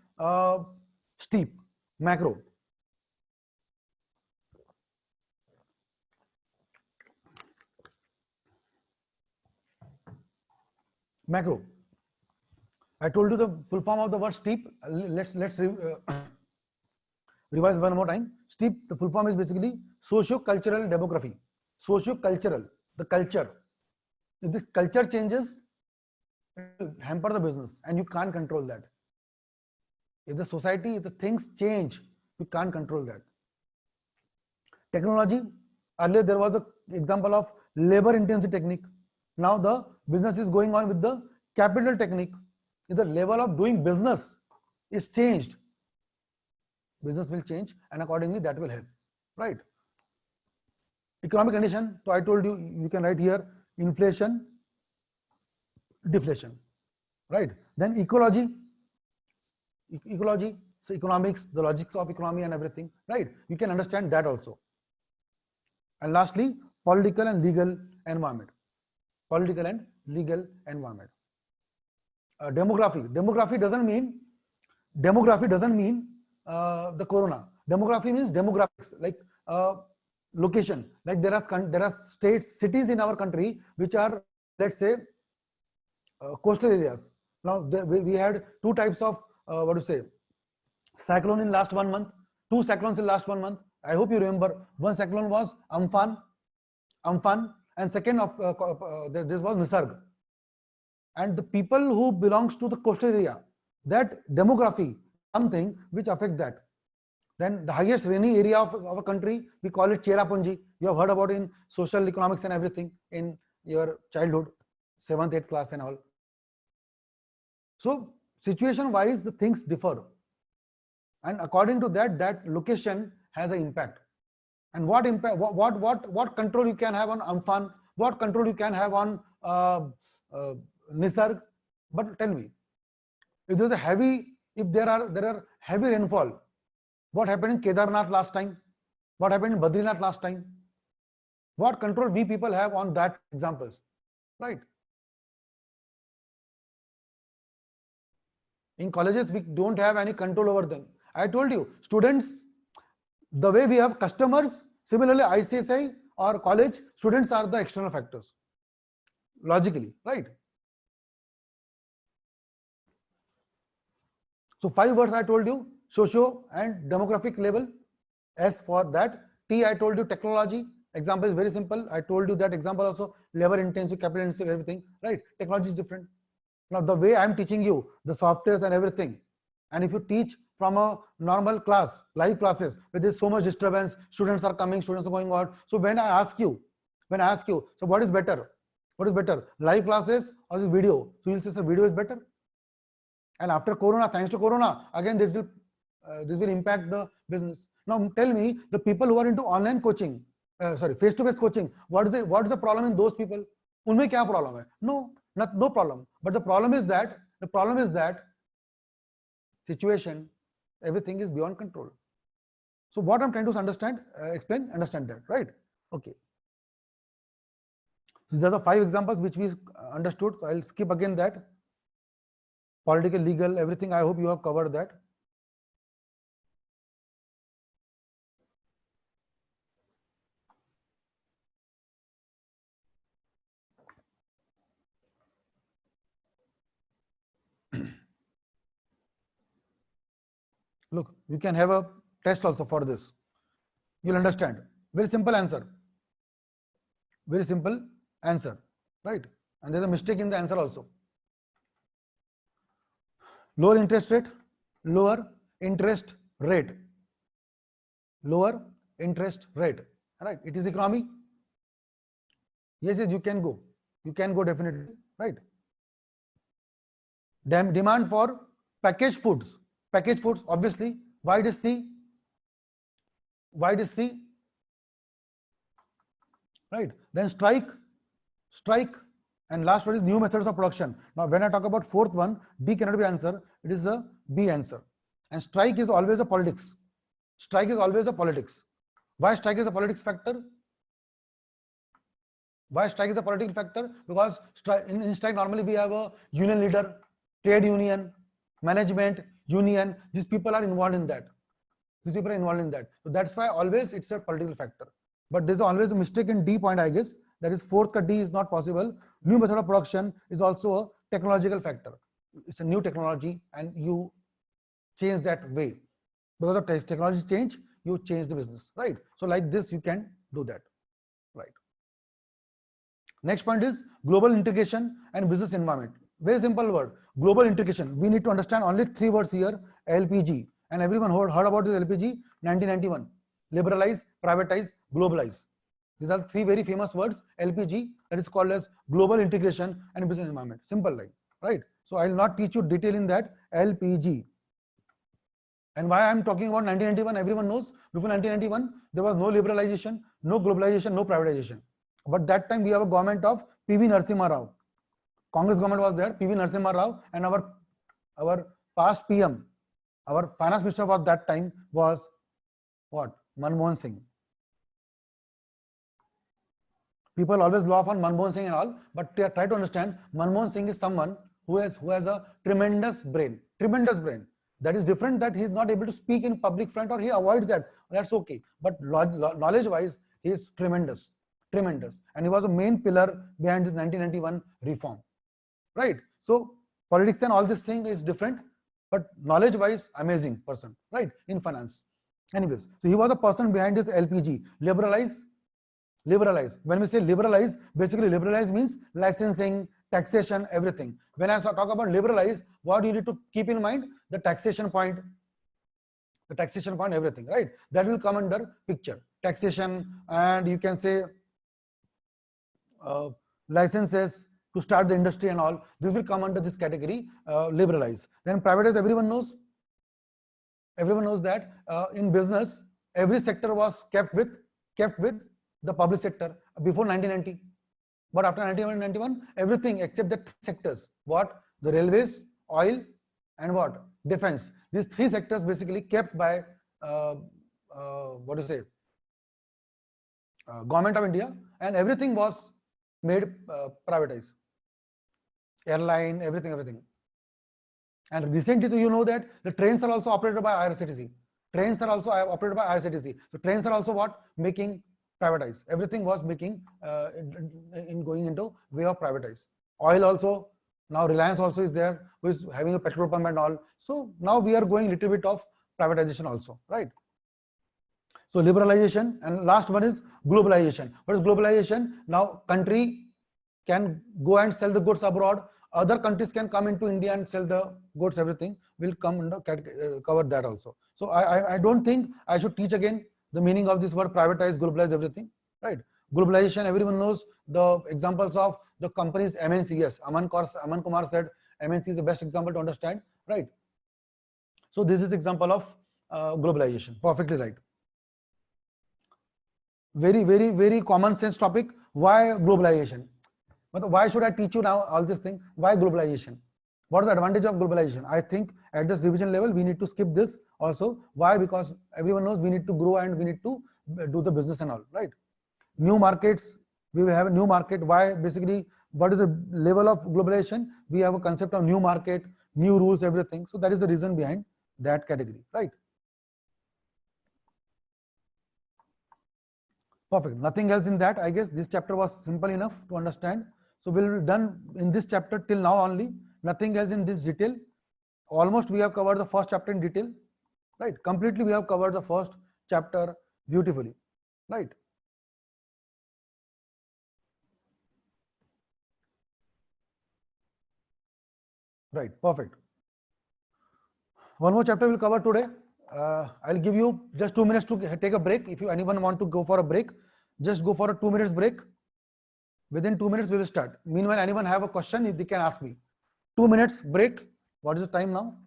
steep macro. Macro. I told you the full form of the word steep. Let's revise one more time. Steep, the full form is basically socio-cultural demography. Socio-cultural, the culture. If the culture changes, it will hamper the business, and you can't control that. If the society, if the things change, you can't control that. Technology. Earlier there was an example of labor intensive technique. Now the business is going on with the capital technique. If the level of doing business is changed, business will change, and accordingly that will help, right? Economic condition. So I told you, you can write here inflation, deflation, right? Then ecology. Ecology, so economics, the logics of economy and everything, right? You can understand that also. And lastly, political and legal environment. Political and legal environment. Demography. Demography doesn't mean the corona. Demography means demographics, like location. Like there are states, cities in our country which are, let's say, coastal areas. Now we had two types of cyclone in last 1 month, two cyclones in last 1 month. I hope you remember. One cyclone was Amphan, and second of this was Nisarg. And the people who belongs to the coastal area, that demography, something which affect that. Then the highest rainy area of our country, we call it Cherrapunji. You have heard about in social economics and everything in your childhood, 7th, 8th class and all. So situation wise, the things differ, and according to that, that location has an impact. And what impact, what control you can have on Amphan, what control you can have on Nisarg. But tell me, if there are heavy rainfall, what happened in Kedarnath last time? What happened in Badrinath last time? What control we people have on that examples, right? In colleges, we don't have any control over them. I told you, students, the way we have customers, similarly ICSI or college, students are the external factors, logically, right? So 5 words I told you: socio and demographic level. S for that. T I told you technology. Example is very simple. I told you that example also, labor intensive, capital intensive, everything, right? Technology is different. Now the way I'm teaching you, the softwares and everything, and if you teach from a normal class, live classes, where there's so much disturbance, students are coming, students are going out. So when I ask you, so what is better? What is better, live classes or this video? So you'll say, sir, video is better. And after Corona, thanks to Corona, again this will impact the business. Now tell me, the people who are into online coaching, face-to-face coaching, what is the problem in those people? Unme kya problem hai? No problem. But the problem is that situation, everything is beyond control. So what I'm trying to understand, understand that, right? Okay. These are the 5 examples which we understood. So I'll skip again that. Political, legal, everything. I hope you have covered that. Look, you can have a test also for this. You'll understand. Very simple answer. Very simple answer, right? And there's a mistake in the answer also. Lower interest rate, lower interest rate, lower interest rate, right? It is economy. Yes, you can go definitely, right? Demand for packaged foods, obviously. Why does C? Right? Then strike, and last one is new methods of production. Now when I talk about fourth one, D cannot be answer, it is a B answer. And strike is always a politics. Why strike is a politics factor? Because in strike normally we have a union leader, trade union, management, union. These people are involved in that. So that's why always it's a political factor. But there's always a mistake in D point, I guess. That is fourth cut D is not possible. New method of production is also a technological factor. It's a new technology and you change that way. Because of technology change, you change the business, right? So like this, you can do that, right? Next point is global integration and business environment. Very simple word, global integration. We need to understand only 3 words here, LPG. And everyone heard about this LPG, 1991. Liberalize, privatize, globalize. These are 3 very famous words. LPG, that is called as global integration and business environment. Simple line, right? So I will not teach you detail in that. LPG. And why I am talking about 1991, everyone knows. Before 1991, there was no liberalization, no globalization, no privatization. But that time we have a government of P.V. Narasimha Rao. Congress government was there, P.V. Narasimha Rao, and our past PM, our finance minister for that time was what? Manmohan Singh. People always laugh on Manmohan Singh and all, but try to understand, Manmohan Singh is someone who has a tremendous brain. That is different that he is not able to speak in public front or he avoids that. That's okay. But knowledge wise, he is tremendous. And he was a main pillar behind this 1991 reform. Right? So politics and all this thing is different, but knowledge wise, amazing person, right? In finance. Anyways, so he was the person behind this LPG. Liberalize. When we say liberalize, basically liberalize means licensing, taxation, everything. When I talk about liberalize, what you need to keep in mind? The taxation point, everything, right? That will come under picture. Taxation, and you can say licenses to start the industry and all. This will come under this category, liberalize. Then privatize, everyone knows that in business, every sector was kept with the public sector before 1990. But after 1991, everything except the sectors. What? The railways, oil, and what? Defense. These 3 sectors basically kept by Government of India, and everything was made privatized. Airline, everything. And recently, you know that the trains are also operated by IRCTC. So trains are also what? Making privatize. Everything was making in going into way of privatize. Oil also, now Reliance also is there, who is having a petrol pump and all. So now we are going little bit of privatization also, right? So liberalization, and last one is globalization. What is globalization? Now country can go and sell the goods abroad. Other countries can come into India and sell the goods. Everything will come under cover that also. So I don't think I should teach again the meaning of this word privatize, globalize, everything, right? Globalization, everyone knows the examples of the companies MNC. Yes, Aman Kumar said MNC is the best example to understand, right? So this is example of globalization. Perfectly right. Very common sense topic. Why globalization? But why should I teach you now all this thing? Why globalization? What is the advantage of globalization? I think at this revision level, we need to skip this also. Why? Because everyone knows we need to grow and we need to do the business and all, right? New markets, we will have a new market. Why? Basically, what is the level of globalization? We have a concept of new market, new rules, everything. So that is the reason behind that category, right? Perfect. Nothing else in that. I guess this chapter was simple enough to understand. So we'll be done in this chapter till now only. Nothing else in this detail. Almost we have covered the first chapter in detail, right? Completely we have covered the first chapter beautifully, right? Right, perfect. One more chapter we'll cover today. I'll give you just 2 minutes to take a break. If you anyone want to go for a break, just go for a 2 minutes break. Within 2 minutes we will start. Meanwhile, anyone have a question, they can ask me. 2 minutes break. What is the time now?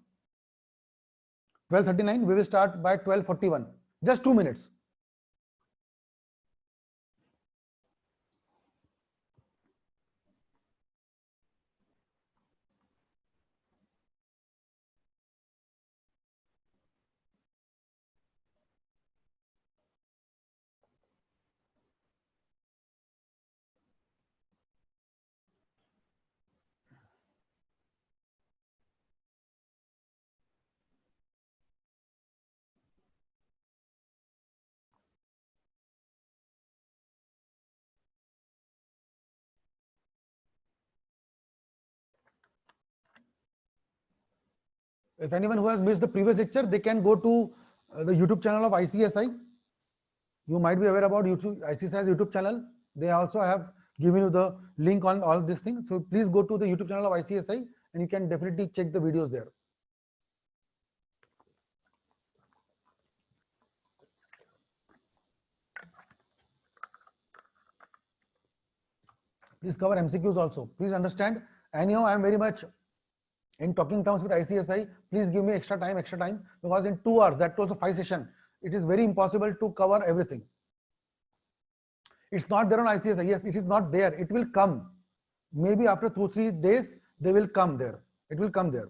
12:39. We will start by 12:41. Just 2 minutes. If anyone who has missed the previous lecture, they can go to the YouTube channel of ICSI. You might be aware about YouTube, ICSI's YouTube channel. They also have given you the link on all these things. So please go to the YouTube channel of ICSI and you can definitely check the videos there. Please cover MCQs also. Please understand. Anyhow, I am very much in talking terms with ICSI. Please give me extra time, because in 2 hours, that also 5 sessions, it is very impossible to cover everything. It's not there on ICSI. Yes, it is not there. It will come. Maybe after 2-3 days, they will come there. It will come there.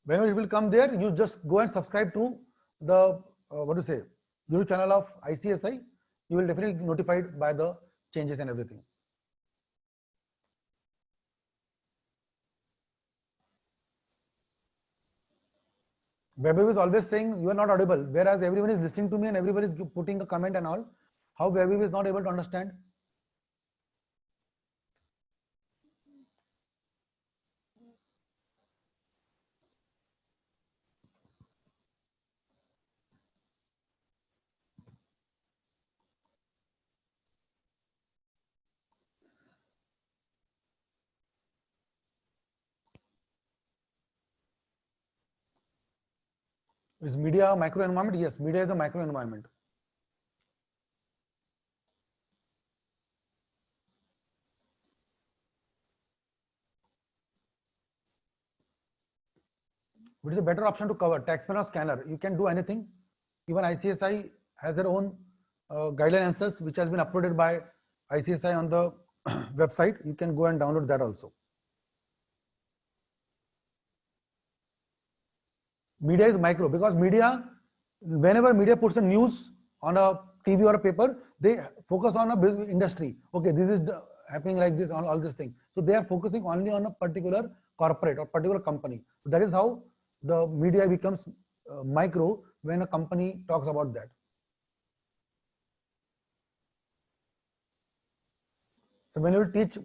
Whenever it will come there, you just go and subscribe to the YouTube channel of ICSI. You will definitely be notified by the changes and everything. Webby is always saying you are not audible, whereas everyone is listening to me and everyone is putting a comment and all. How Webby is not able to understand? Is media a micro environment? Yes, media is a micro environment. Which is a better option to cover? Taxman or scanner? You can do anything. Even ICSI has their own guideline answers, which has been uploaded by ICSI on the website. You can go and download that also. Media is micro, because media, whenever media puts a news on a TV or a paper, they focus on a industry. Okay, this is happening like this on all this thing. So they are focusing only on a particular corporate or particular company. So that is how the media becomes micro when a company talks about that. So when you teach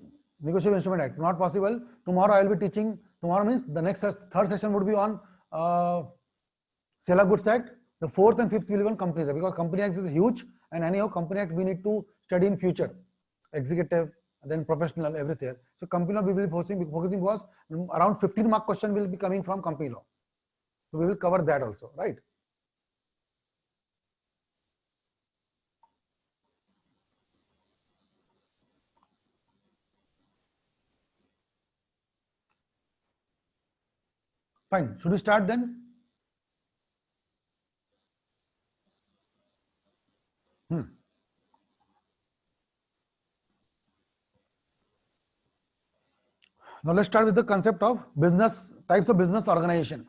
Negotiable Instrument Act, not possible. Tomorrow I will be teaching. Tomorrow means the next third session would be on Sela Goods Act. The fourth and fifth will be on Companies Act, because Company Act is huge, and anyhow Company Act we need to study in future, executive, then professional, everything. So company law we will be focusing because around 15 mark question will be coming from company law. So we will cover that also, right? Fine. Should we start then? Now let's start with the concept of business, types of business organization.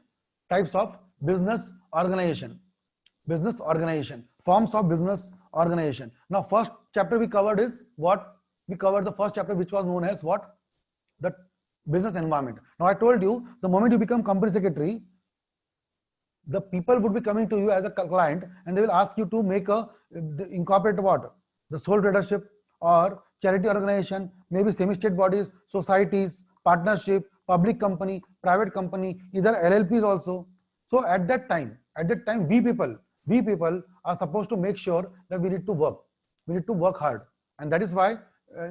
Types of business organization. Business organization. Forms of business organization. Now first chapter we covered is what? We covered the first chapter which was known as what? The business environment. Now I told you the moment you become company secretary, the people would be coming to you as a client and they will ask you to make a incorporate what? The sole tradership or charity organization, maybe semi-state bodies, societies, partnership, public company, private company, either LLPs also. So at that time, we people are supposed to make sure that we need to work hard, and that is why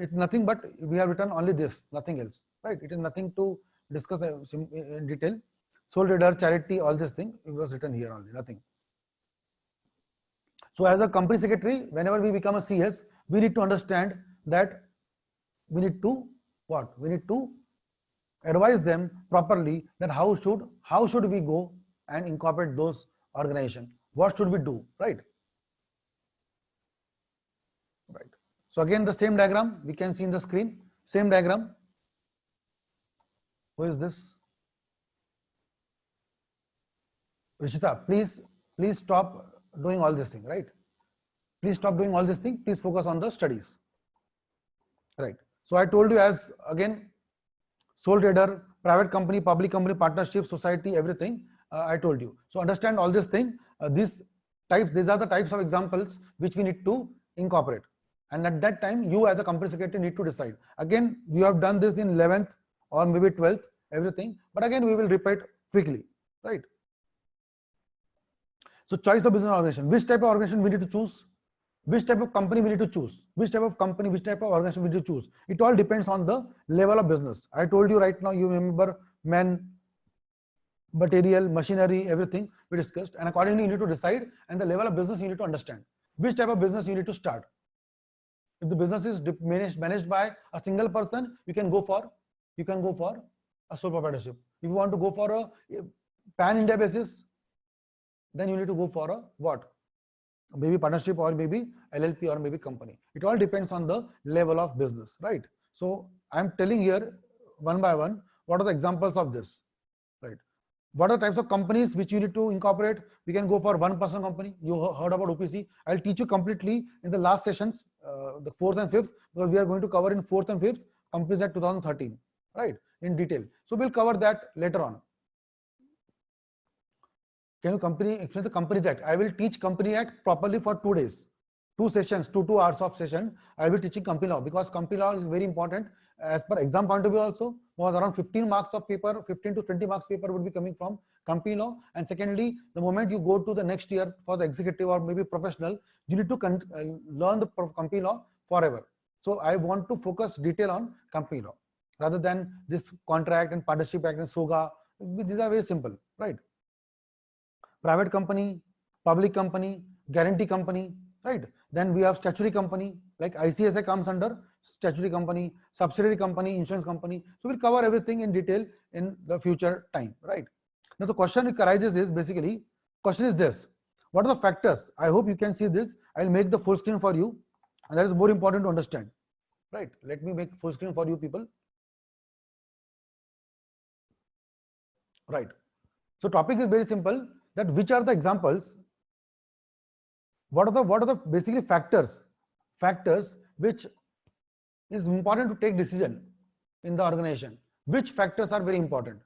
it's nothing but we have written only this, nothing else, right? It is nothing to discuss in detail. Sole trader, charity, all this thing, it was written here only, nothing. So as a company secretary, whenever we become a CS, we need to understand that we need to what? We need to advise them properly that how should we go and incorporate those organization? What should we do, right? Right. So again, the same diagram we can see in the screen. Same diagram. Who is this? Rishita, please stop doing all this thing, right? Please stop doing all this thing. Please focus on the studies. Right. So I told you as again, sole trader, private company, public company, partnership, society, everything I told you. So understand all this thing. These are the types of examples which we need to incorporate. And at that time, you as a company secretary need to decide. Again, you have done this in 11th or maybe 12th, everything. But again, we will repeat quickly, right? So choice of business organization. Which type of organization we need to choose? Which type of company we need to choose? Which type of company, which type of organization we need to choose? It all depends on the level of business. I told you right now, you remember men, material, machinery, everything we discussed. And accordingly, you need to decide, and the level of business you need to understand. Which type of business you need to start? If the business is managed by a single person, you can go for a sole proprietorship. If you want to go for a pan-India basis, then you need to go for a what? Maybe partnership or maybe LLP or maybe company. It all depends on the level of business, right? So I'm telling here one by one, what are the examples of this, right? What are the types of companies which you need to incorporate? We can go for one-person company. You heard about OPC. I'll teach you completely in the last sessions, the 4th and 5th, because we are going to cover in 4th and 5th, Companies Act 2013, right? In detail. So we'll cover that later on. Can you explain the Companies Act? I will teach Company Act properly for 2 days, 2 sessions, 2 hours of session. I will be teaching company law because company law is very important as per exam point of view also. Was around 15 marks of paper, 15 to 20 marks paper would be coming from company law. And secondly, the moment you go to the next year for the executive or maybe professional, you need to learn the company law forever. So I want to focus detail on company law rather than this contract and partnership act and SOGA. These are very simple, right? Private company, public company, guarantee company, right? Then we have statutory company, like ICSA comes under statutory company, subsidiary company, insurance company. So we'll cover everything in detail in the future time, right? Now the question which arises is basically, question is this: what are the factors? I hope you can see this. I'll make the full screen for you, and that is more important to understand, right? Let me make full screen for you people, right? So topic is very simple. That which are the examples, what are the basically factors which is important to take decision in the organization. Which factors are very important?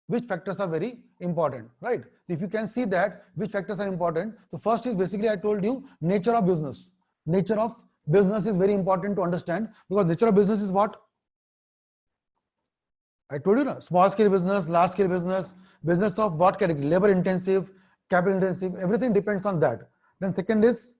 Which factors are very important, right? If you can see that which factors are important, the first is basically I told you nature of business. Nature of business is very important to understand because nature of business is what? I told you, small scale business, large scale business, business of what category? Labor intensive, capital intensive, everything depends on that. Then second is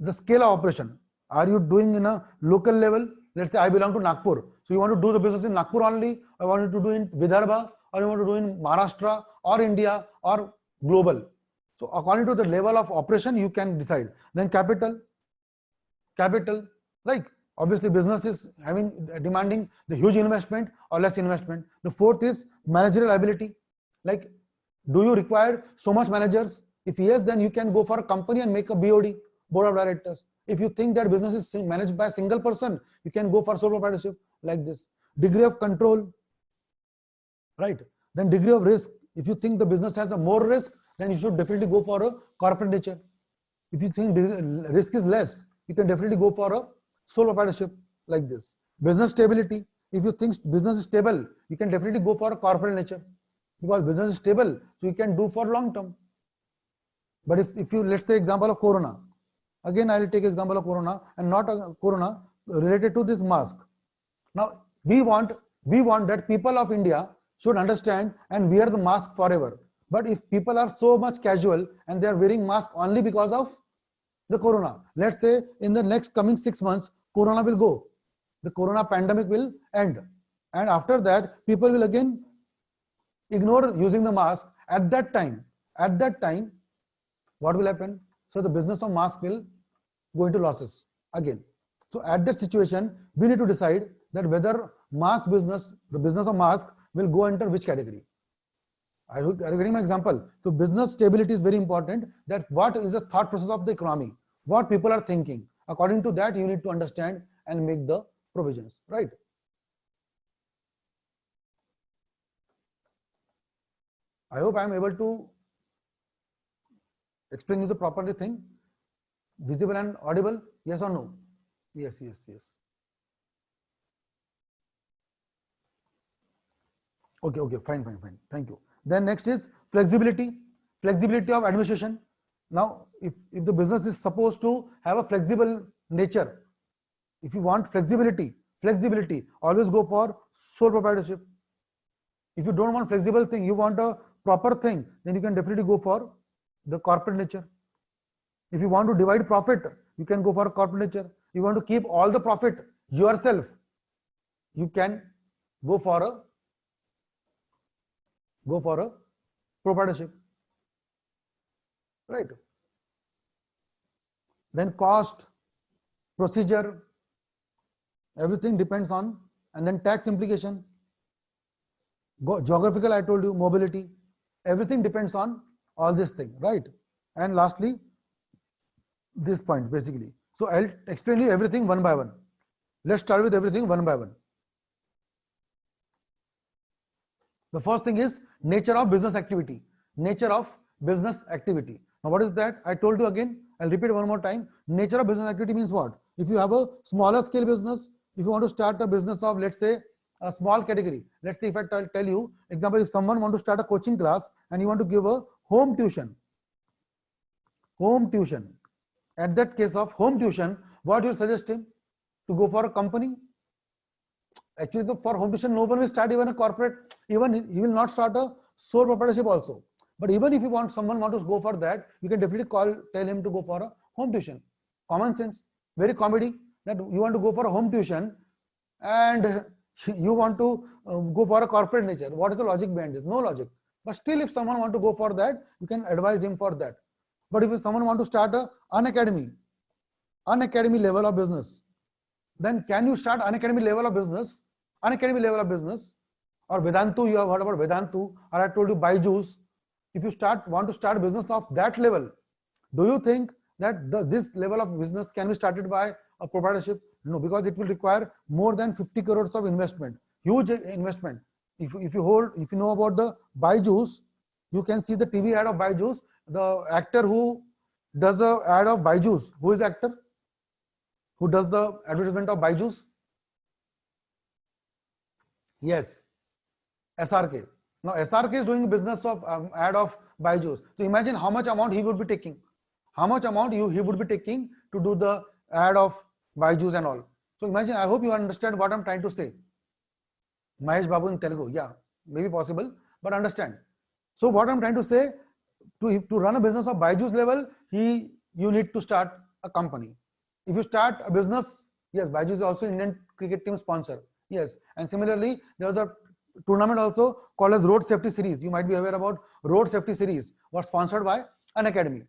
the scale of operation. Are you doing in a local level? Let's say I belong to Nagpur, so you want to do the business in Nagpur only, or want to do in Vidarbha, or you want to do in Maharashtra or India or global. So according to the level of operation, you can decide. Then capital, like obviously business is demanding the huge investment or less investment. The fourth is managerial ability, like do you require so much managers? If yes, then you can go for a company and make a BOD, board of directors. If you think that business is managed by a single person, you can go for sole proprietorship, like this. Degree of control, right? Then degree of risk. If you think the business has a more risk, then you should definitely go for a corporate nature. If you think risk is less, you can definitely go for a sole proprietorship, like this. Business stability. If you think business is stable, you can definitely go for a corporate nature, because business is stable, so you can do for long term. But if you, let's say example of Corona, again I will take example of Corona, and not a Corona related to this mask. Now we want that people of India should understand and wear the mask forever. But if people are so much casual and they are wearing mask only because of the Corona, let's say in the next coming 6 months, Corona will go, the Corona pandemic will end, and after that people will again ignore using the mask. At that time, what will happen? So the business of mask will go into losses again. So at that situation, we need to decide that whether mask business, the business of mask, will go under which category. Are you getting my example? So business stability is very important, that what is the thought process of the economy, what people are thinking. According to that, you need to understand and make the provisions, right? I hope I am able to explain you the properly thing. Visible and audible, yes or no? Yes. Okay, fine. Thank you. Then next is flexibility of administration. Now, if the business is supposed to have a flexible nature, if you want flexibility, always go for sole proprietorship. If you don't want flexible thing, you want a proper thing, then you can definitely go for the corporate nature. If you want to divide profit, you can go for a corporate nature. You want to keep all the profit yourself, you can go for a proprietorship, right? Then cost, procedure, everything depends on, and then tax implication, geographical, I told you, mobility, everything depends on all this thing, right? And lastly, this point basically. So I'll explain you everything one by one. Let's start with everything one by one. The first thing is nature of business activity. Now what is that? I told you again, I'll repeat one more time. Nature of business activity means what? If you have a smaller scale business, if you want to start a business of, let's say, a small category. Let's say if I tell you, example, if someone want to start a coaching class and you want to give a home tuition. At that case of home tuition, what you suggest him? To go for a company? Actually, for home tuition, no one will start even a corporate, even he will not start a sole proprietorship also. But even if you someone want to go for that, you can definitely tell him to go for a home tuition. Common sense, very comedy, that you want to go for a home tuition and you want to go for a corporate nature. What is the logic behind it? No logic. But still, if someone want to go for that, you can advise him for that. But if someone want to start an academy level of business, then can you start an academy level of business? Or Vedantu, you have heard about Vedantu, or I told you Byju's. If you want to start business of that level, do you think that this level of business can be started by a proprietorship? No, because it will require more than 50 crores of investment, huge investment. If you know about the Byju's, you can see the TV ad of Byju's. The actor who does the ad of Byju's, who is the actor who does the advertisement of Byju's? Yes, SRK. Now SRK is doing business of ad of Byju's. So imagine how much amount he would be taking. How much amount he would be taking to do the ad of Byju's and all. So imagine, I hope you understand what I'm trying to say. Mahesh Babu in Telugu, yeah, maybe possible, but understand. So what I'm trying to say, to run a business of Byju's level, you need to start a company. If you start a business, yes, Byju's is also Indian cricket team sponsor. Yes, and similarly, there was a tournament also called as Road Safety Series. You might be aware about Road Safety Series, was sponsored by an academy.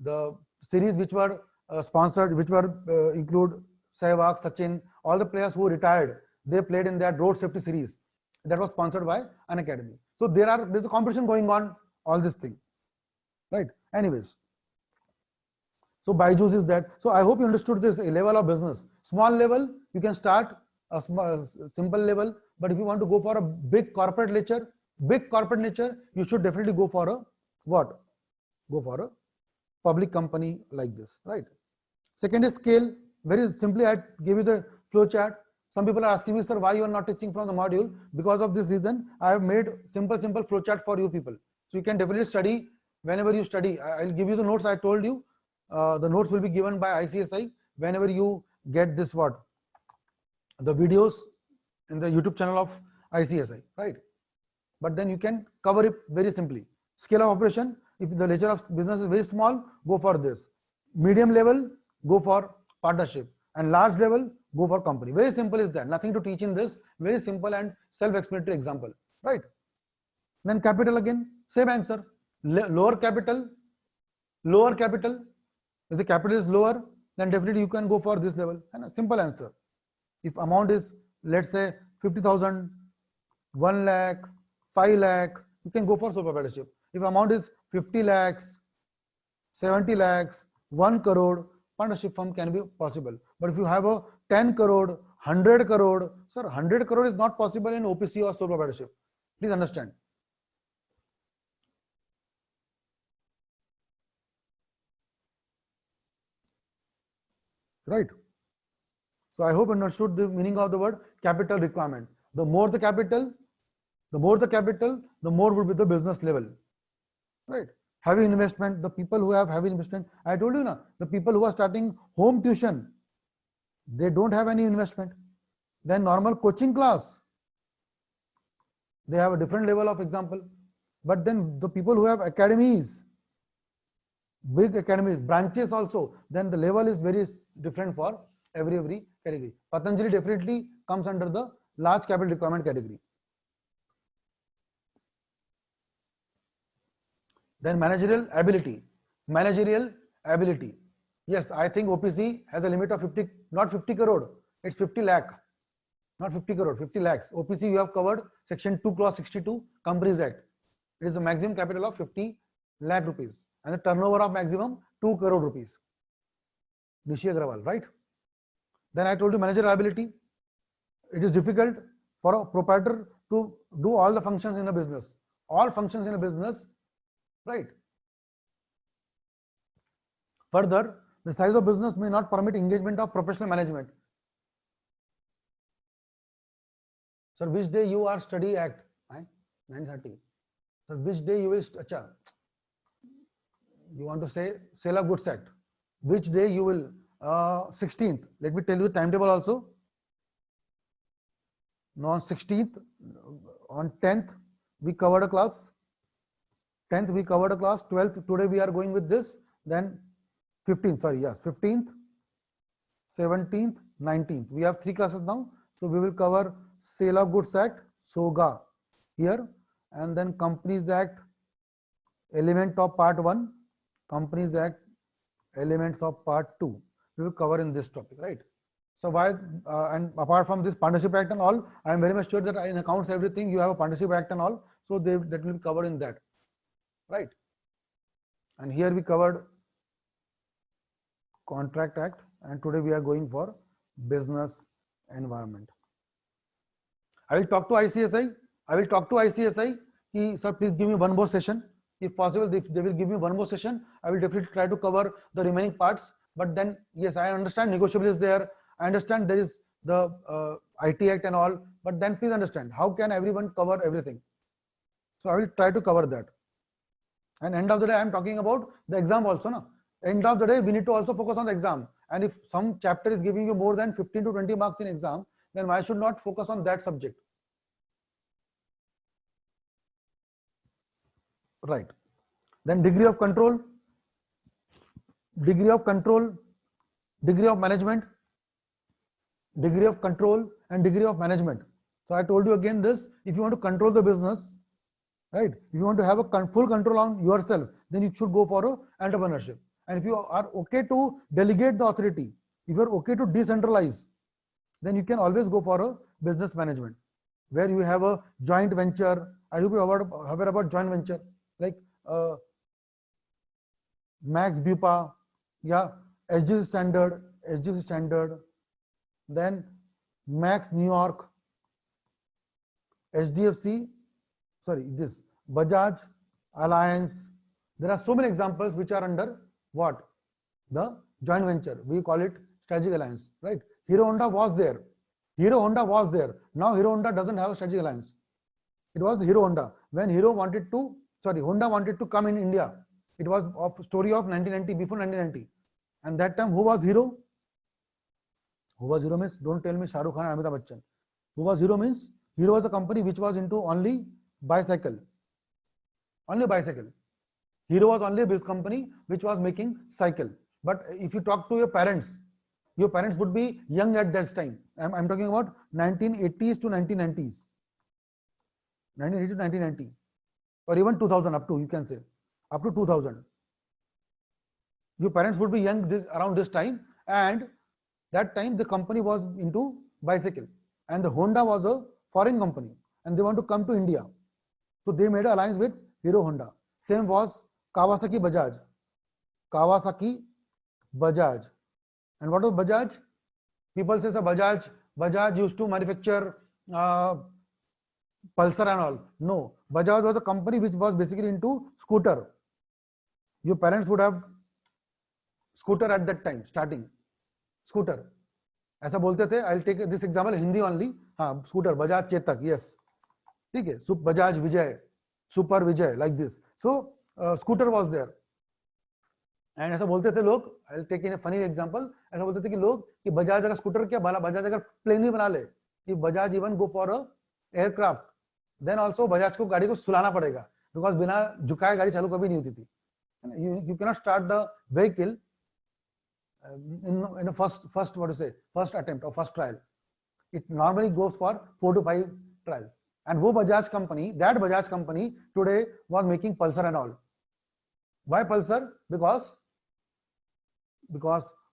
The series which were sponsored, which were include Sehwag, Sachin, all the players who retired, they played in that Road Safety Series. That was sponsored by an academy. So there's a competition going on, all this thing, right? Anyways, so Byju's is that. So I hope you understood this level of business. Small level, you can start a simple level, but if you want to go for a big corporate nature, you should definitely go for a what? Go for a public company like this, right? Second is scale. Very simply, I give you the flow chart. Some people are asking me, sir, why you are not teaching from the module? Because of this reason, I have made simple flow chart for you people. So you can definitely study whenever you study. I'll give you the notes I told you. The notes will be given by ICSI whenever you get this what? The videos in the YouTube channel of ICSI, right? But then you can cover it very simply. Scale of operation, if the nature of business is very small, go for this. Medium level, go for partnership. And large level, go for company. Very simple is that. Nothing to teach in this. Very simple and self-explanatory example, right? Then capital again, same answer. Lower capital. If the capital is lower, then definitely you can go for this level. And a simple answer. If amount is, let's say 50,000, 1 lakh, 5 lakh, you can go for sole proprietorship. If amount is 50 lakhs, 70 lakhs, 1 crore, partnership firm can be possible. But if you have a 10 crore, 100 crore, sir, 100 crore is not possible in OPC or sole proprietorship. Please understand. Right? So I hope you understood the meaning of the word capital requirement. The more the capital, the more will be the business level. Right? Heavy investment, the people who have heavy investment, I told you now, the people who are starting home tuition, they don't have any investment. Then normal coaching class, they have a different level of example. But then the people who have academies, big academies, branches also, then the level is very different for every category. Patanjali definitely comes under the large capital requirement category. Then managerial ability. Yes, I think OPC has a limit of 50, not 50 crore, it's 50 lakh. Not 50 crore, 50 lakhs. OPC you have covered section 2 clause 62 Companies Act. It is a maximum capital of 50 lakh rupees and the turnover of maximum 2 crore rupees. Nishi Agrawal, right? Then I told you managerial ability. It is difficult for a proprietor to do all the functions in a business. All functions in a business, right? Further, the size of business may not permit engagement of professional management. Sir, which day you are study act? 9:30. Sir, which day you will, you want to say Sale of Goods Act. Which day you will, 16th. Let me tell you the timetable also. No, on 16th, on 10th, we covered a class. 10th, we covered a class. 12th, today we are going with this. Then 15th, sorry, yes, 15th, 17th, 19th. We have 3 classes now. So we will cover Sale of Goods Act, SOGA here, and then Companies Act, element of part 1, Companies Act, elements of part 2. We will cover in this topic, right? So why, and apart from this Partnership Act and all, I am very much sure that in accounts everything, you have a Partnership Act and all. So that will be covered in that, right? And here we covered Contract Act, and today we are going for business environment. I will talk to ICSI. Sir, please give me one more session. If possible, if they will give me one more session, I will definitely try to cover the remaining parts. But then, yes, I understand negotiable is there. I understand there is the IT Act and all. But then please understand, how can everyone cover everything? So I will try to cover that. And end of the day, I am talking about the exam also. No? End of the day, we need to also focus on the exam. And if some chapter is giving you more than 15 to 20 marks in exam, then why should not focus on that subject? Right. Then degree of control, degree of control, degree of management, degree of control and degree of management. So I told you again this, if you want to control the business, right? If you want to have a full control on yourself, then you should go for a entrepreneurship. And if you are okay to delegate the authority, if you are okay to decentralize, then you can always go for a business management, where you have a joint venture. I hope you are aware about joint venture, like Max Bupa, yeah, SGC Standard, then Max New York, HDFC, sorry, this Bajaj Alliance. There are so many examples which are under what? The joint venture. We call it strategic alliance, right? Hero Honda was there. Hero Honda was there. Now Hero Honda doesn't have a strategic alliance. It was Hero Honda. When Honda wanted to come in India, it was of story of 1990, before 1990. And that time, who was Hero? Who was Hero means, don't tell me Shah Rukh Khan and Amitabh Bachchan. Who was Hero means, Hero was a company which was into only bicycle. Only bicycle. Hero was only a business company which was making cycle. But if you talk to your parents would be young at that time. I'm talking about 1980s to 1990s. 1980 to 1990. Or even 2000 up to, you can say. Up to 2000. Your parents would be young around this time, and that time the company was into bicycle, and the Honda was a foreign company and they want to come to India. So they made an alliance with Hero Honda. Same was Kawasaki Bajaj. Kawasaki Bajaj. And what was Bajaj? People say Bajaj used to manufacture Pulsar and all. No, Bajaj was a company which was basically into scooter. Your parents would have scooter at that time, starting scooter. ऐसा बोलते थे. I'll take this example Hindi only. हाँ, scooter, Bajaj Chetak, yes. ठीक है. So Bajaj Vijay, Super Vijay, like this. So scooter was there. And ऐसा बोलते थे लोग. I'll take in a funny example. ऐसा बोलते थे कि लोग कि बजाज अगर स्कूटर क्या बाला, बजाज अगर प्लेन ही बना ले, कि Bajaj even go for a aircraft, then also Bajaj को गाड़ी को सुलाना पड़ेगा, because बिना झुकाए गाड़ी चालू कभी नहीं होती थी. You cannot start the vehicle in a first what to say, first attempt or first trial. It normally goes for 4 to 5 trials. And वो Bajaj company, that Bajaj company today was making Pulsar and all. Why Pulsar? Because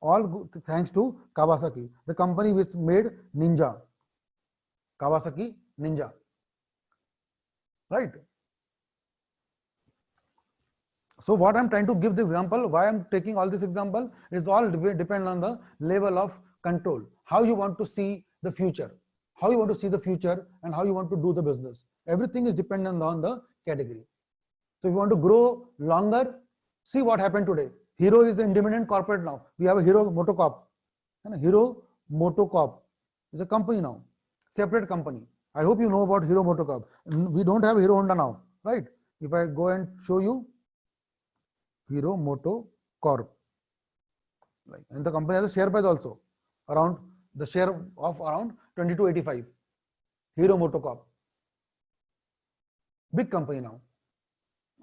all thanks to Kawasaki, the company which made Ninja. Kawasaki Ninja. Right? So what I'm trying to give the example, why I'm taking all this example, is all depend on the level of control. How you want to see the future. How you want to see the future and how you want to do the business. Everything is dependent on the category. So if you want to grow longer, see what happened today. Hero is an independent corporate now. We have a Hero MotoCorp. And Hero MotoCorp is a company now, separate company. I hope you know about Hero MotoCorp. We don't have Hero Honda now, right? If I go and show you Hero MotoCorp, like, and the company has a share price also around the share of around 2285. Hero MotoCorp, big company now,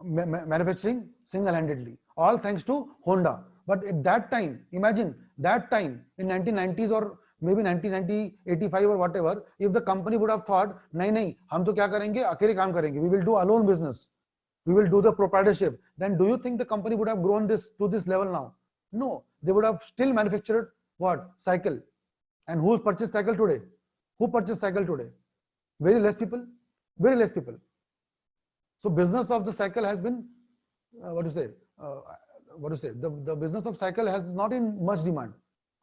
manufacturing single-handedly, all thanks to Honda. But at that time, imagine that time in 1990s or maybe 1990, 85 or whatever, if the company would have thought, nahi, hum to kya karenge, akele kaam karenge, we will do alone business, we will do the proprietorship, then do you think the company would have grown this to this level now? No, they would have still manufactured what? Cycle. And who's purchased cycle today? Who purchased cycle today? Very less people. Very less people. So business of the cycle has been, the business of cycle has not in much demand.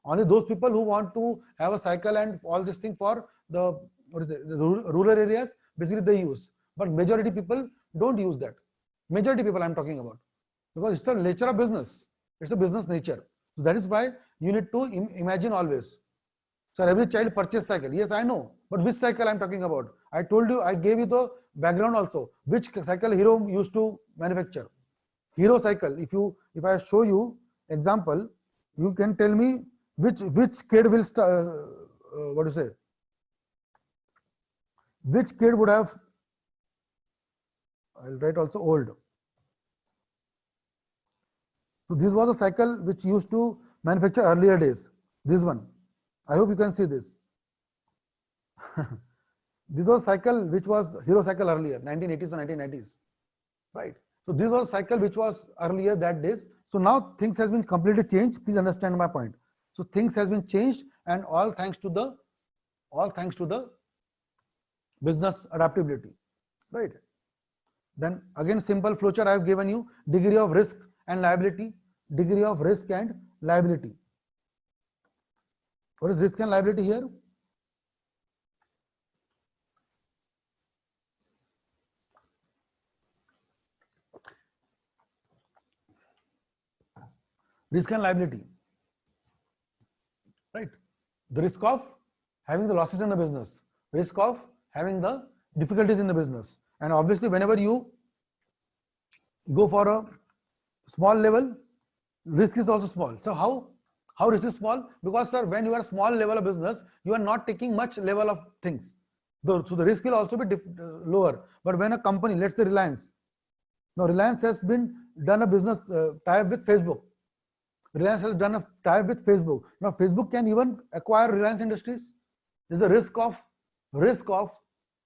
Only those people who want to have a cycle and all this thing for the rural areas, basically they use. But majority people don't use that. Majority people I'm talking about, because it's the nature of business. It's a business nature. So that is why you need to imagine always. Sir, every child purchase cycle. Yes, I know. But which cycle I'm talking about? I told you, I gave you the background also. Which cycle Hero used to manufacture? Hero cycle. If I show you example, you can tell me which kid will which kid would have, I'll write also old. So this was a cycle which used to manufacture earlier days. This one, I hope you can see this. This was cycle which was Hero cycle earlier, 1980s to 1990s, right? So this was cycle which was earlier that days. So now things has been completely changed. Please understand my point. So things has been changed, and all thanks to the business adaptability, right? Then again, simple flowchart I have given you: degree of risk and liability, degree of risk and liability. What is risk and liability here? Risk and liability, right? The risk of having the losses in the business, risk of having the difficulties in the business, and obviously whenever you go for a small level, risk is also small. So how risk is small? Because sir, when you are a small level of business, you are not taking much level of things, so the risk will also be lower. But when a company, let's say Reliance, now Reliance has been done a business tie-up with Facebook. Reliance has done a tie-up with Facebook. Now Facebook can even acquire Reliance Industries. There's a risk of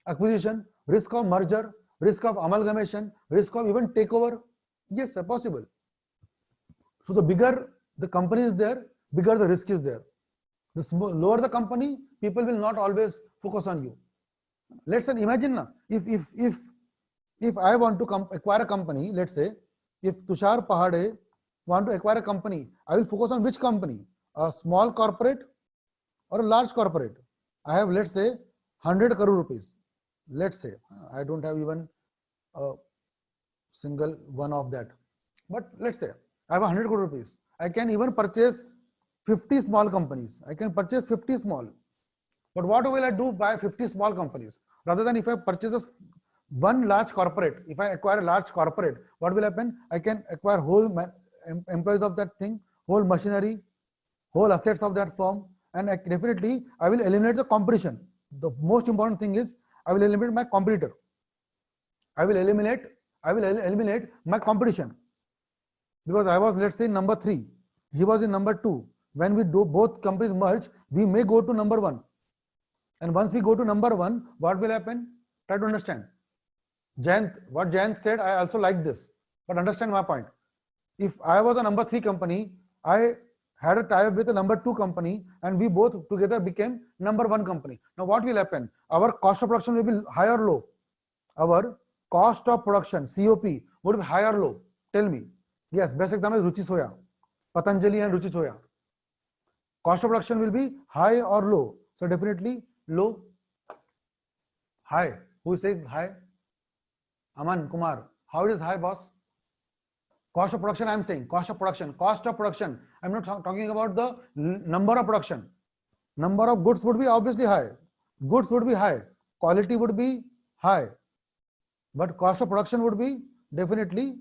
acquisition, risk of merger, risk of amalgamation, risk of even takeover. Yes, possible. So the bigger the company is there, bigger the risk is there. The lower the company, people will not always focus on you. Let's say imagine now, if I want to acquire a company, let's say if Tushar Pahade want to acquire a company, I will focus on which company? A small corporate or a large corporate? I have, let's say, 100 crore rupees. Let's say I don't have even a single one of that, but let's say I have 100 crore rupees. I can even purchase 50 small companies. I can purchase 50 small. But what will I do by 50 small companies? Rather than if I purchase one large corporate, if I acquire a large corporate, what will happen? I can acquire whole employees of that thing, whole machinery, whole assets of that firm, and definitely I will eliminate the competition. The most important thing is I will eliminate my competitor. I will eliminate my competition, because I was, let's say, number 3, he was in number 2. When we do both companies merge, we may go to number 1. And once we go to number 1, what will happen? Try to understand. What Jayant said, I also like this, but understand my point. If I was a number 3 company, I had a tie-up with a number 2 company, and we both together became number 1 company. Now what will happen? Our cost of production will be high or low? Our cost of production, COP, would be high or low? Tell me. Yes, best example is Ruchi Soya, Patanjali and Ruchi Soya. Cost of production will be high or low? So definitely low. High. Who is saying high? Aman Kumar. How it is high, boss? Cost of production, I am saying. Cost of production. Cost of production. I am not talking about the number of production. Number of goods would be obviously high. Goods would be high. Quality would be high. But cost of production would be definitely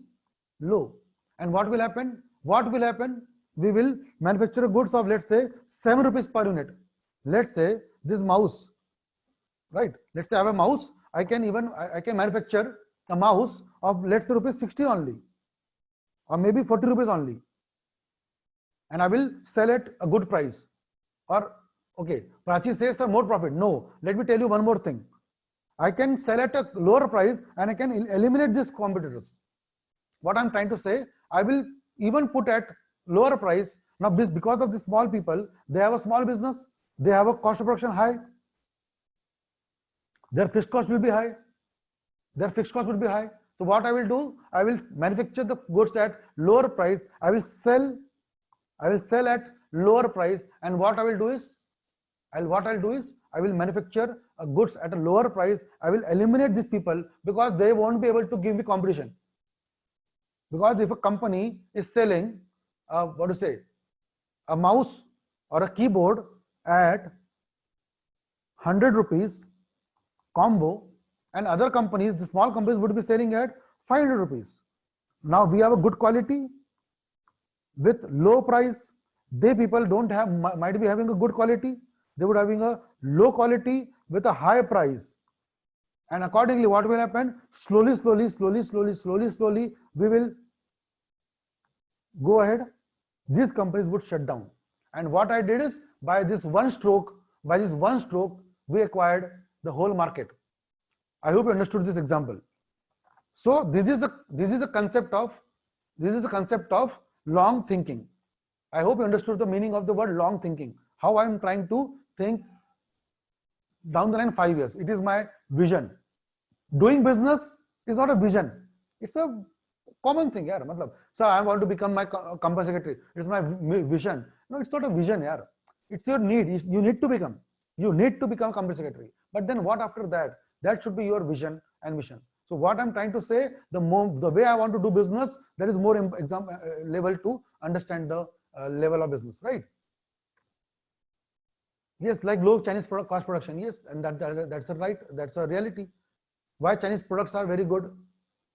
low. And what will happen? What will happen? We will manufacture goods of, let's say, 7 rupees per unit. Let's say this mouse, right? Let's say I have a mouse. I can manufacture a mouse of, let's say, rupees 60 only, or maybe 40 rupees only, and I will sell at a good price. Or okay, Prachi says sir, more profit. No, let me tell you one more thing. I can sell at a lower price and I can eliminate these competitors. What I'm trying to say, I will even put at lower price. Now because of the small people, they have a small business, they have a cost of production high, their fixed cost will be high. So what I will do, I will manufacture the goods at lower price. I will sell at lower price, and what I will do is I will manufacture goods at a lower price. I will eliminate these people because they won't be able to give me competition. Because if a company is selling a mouse or a keyboard at 100 rupees combo, and other companies, the small companies, would be selling at 500 rupees. Now we have a good quality with low price. They people might be having a good quality. They would having a low quality with a high price. And accordingly, what will happen? Slowly, we will go ahead, these companies would shut down. And what I did is, by this one stroke, we acquired the whole market. I hope you understood this example. So this is a concept of long thinking. I hope you understood the meaning of the word long thinking. How I am trying to think down the line 5 years. It is my vision. Doing business is not a vision. It's a common thing, yaar. Matlab, so I want to become my company secretary. It's my vision. No, it's not a vision, yaar. It's your need. You need to become. You need to become company secretary. But then what after that? That should be your vision and mission. So what I'm trying to say, the way I want to do business, there is more level to understand the level of business, right? Yes, like low Chinese product cost production. Yes, and that's a right. That's a reality. Why Chinese products are very good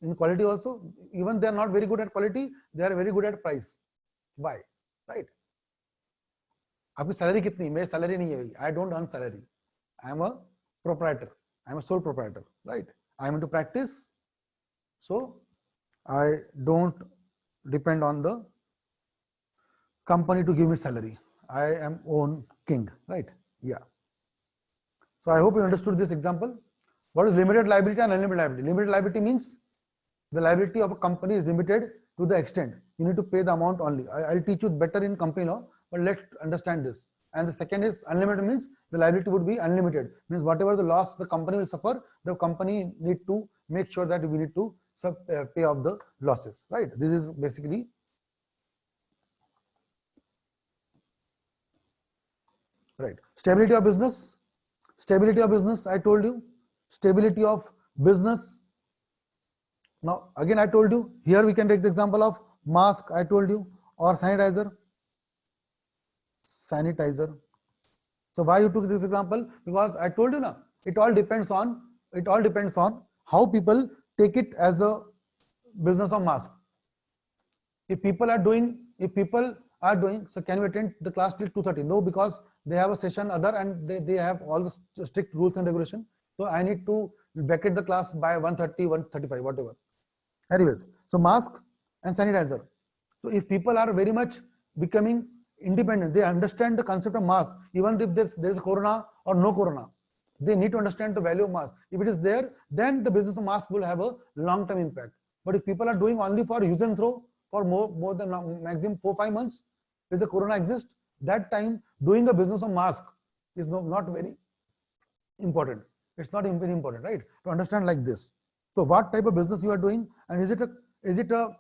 in quality also? Even they are not very good at quality, they are very good at price. Why? Right? आपकी salary कितनी? मेरी salary नहीं है भाई. I don't earn salary. I am a proprietor. I am a sole proprietor. Right? I am into practice, so I don't depend on the company to give me salary. I am own king. Right? Yeah. So I hope you understood this example. What is limited liability and unlimited liability? Limited liability means the liability of a company is limited to the extent you need to pay the amount only. I'll teach you better in company law, but let's understand this. And the second is unlimited, means the liability would be unlimited, means whatever the loss the company will suffer, the company need to make sure that we need to pay off the losses, right? This is basically right. Stability of business. Stability of business, I told you. Stability of business. Now again I told you, here we can take the example of mask, I told you, or sanitizer. So why you took this example? Because I told you now, it all depends on how people take it as a business of mask. If people are doing, so can we attend the class till 2:30? No, because they have a session other and they have all the strict rules and regulation. So I need to vacate the class by 1:30, 1:35, whatever. Anyways, so mask and sanitizer. So if people are very much becoming independent, they understand the concept of mask, even if there's a corona or no corona, they need to understand the value of mask. If it is there, then the business of mask will have a long-term impact. But if people are doing only for use and throw for more than maximum 4-5 months, if the corona exists, that time doing a business of mask is not very important. It's not very important, right? To understand like this. So what type of business you are doing, and is it a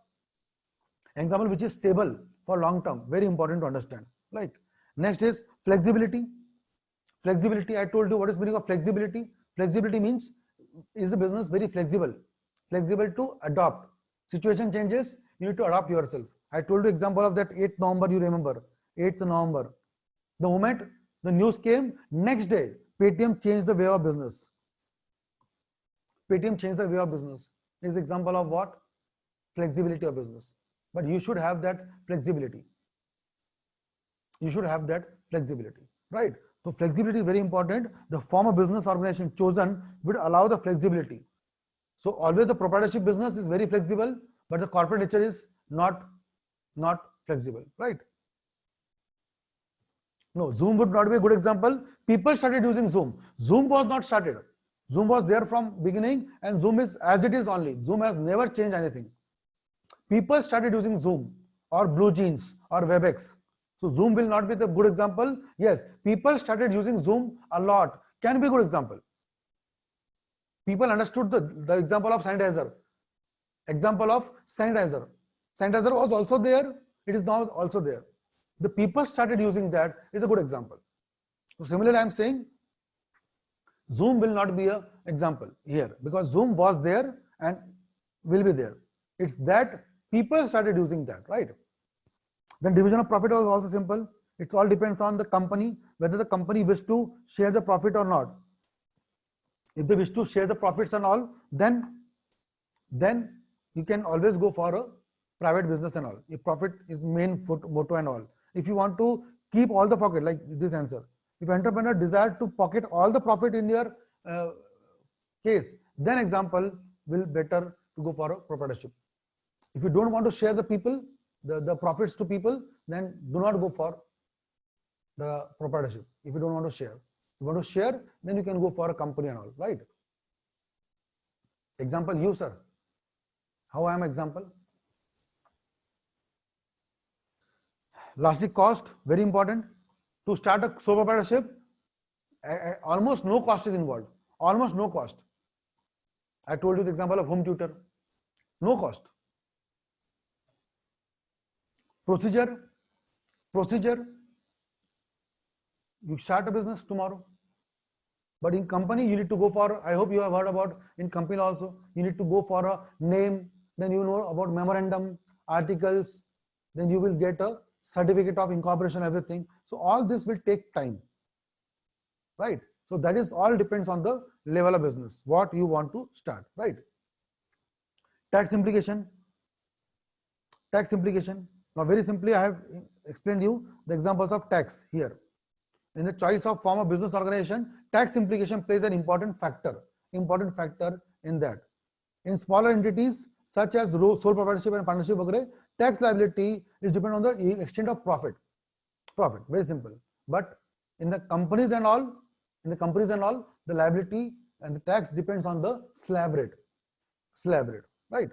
example which is stable for long term? Very important to understand. Like next is flexibility. Flexibility, I told you what is meaning of flexibility. Flexibility means, is the business very flexible to adopt. Situation changes, you need to adapt yourself. I told you example of that 8th November, you remember, 8th November. The moment the news came, next day, Paytm changed the way of business. Paytm changed the way of business. Is example of what? Flexibility of business. But you should have that flexibility. You should have that flexibility, right? So flexibility is very important. The form of business organization chosen would allow the flexibility. So always the proprietorship business is very flexible, but the corporate nature is not flexible, right? No, Zoom would not be a good example. People started using Zoom. Zoom was not started. Zoom was there from beginning, and Zoom is as it is only. Zoom has never changed anything. People started using Zoom or BlueJeans or WebEx. So Zoom will not be the good example. Yes, people started using Zoom a lot. Can be a good example. People understood the example of sanitizer. Example of sanitizer. Sanitizer was also there. It is now also there. The people started using that is a good example. So similarly, I am saying Zoom will not be an example here because Zoom was there and will be there. It's that people started using that, right? Then division of profit was also simple. It all depends on the company, whether the company wish to share the profit or not. If they wish to share the profits and all, then you can always go for a private business and all. If profit is main motto and all. If you want to keep all the pocket, like this answer, if entrepreneur desire to pocket all the profit in your case, then example will better to go for a proprietorship. If you don't want to share the people, the profits to people, then do not go for the proprietorship. If you don't want to share, you want to share, then you can go for a company and all, right? Example, you sir. How I am example? Lastly, cost, very important. To start a sole proprietorship, almost no cost is involved. Almost no cost. I told you the example of home tutor. No cost. Procedure. You start a business tomorrow. But in company, you need to go for, I hope you have heard about in company also, you need to go for a name, then you know about memorandum, articles, then you will get a certificate of incorporation, everything. So all this will take time, right? So that is all depends on the level of business, what you want to start, right? Tax implication. Now very simply, I have explained you the examples of tax here. In the choice of form of business organization, tax implication plays an important factor in that. In smaller entities such as sole proprietorship and partnership, tax liability is dependent on the extent of profit. Very simple. But in the companies and all, the liability and the tax depends on the slab rate, right?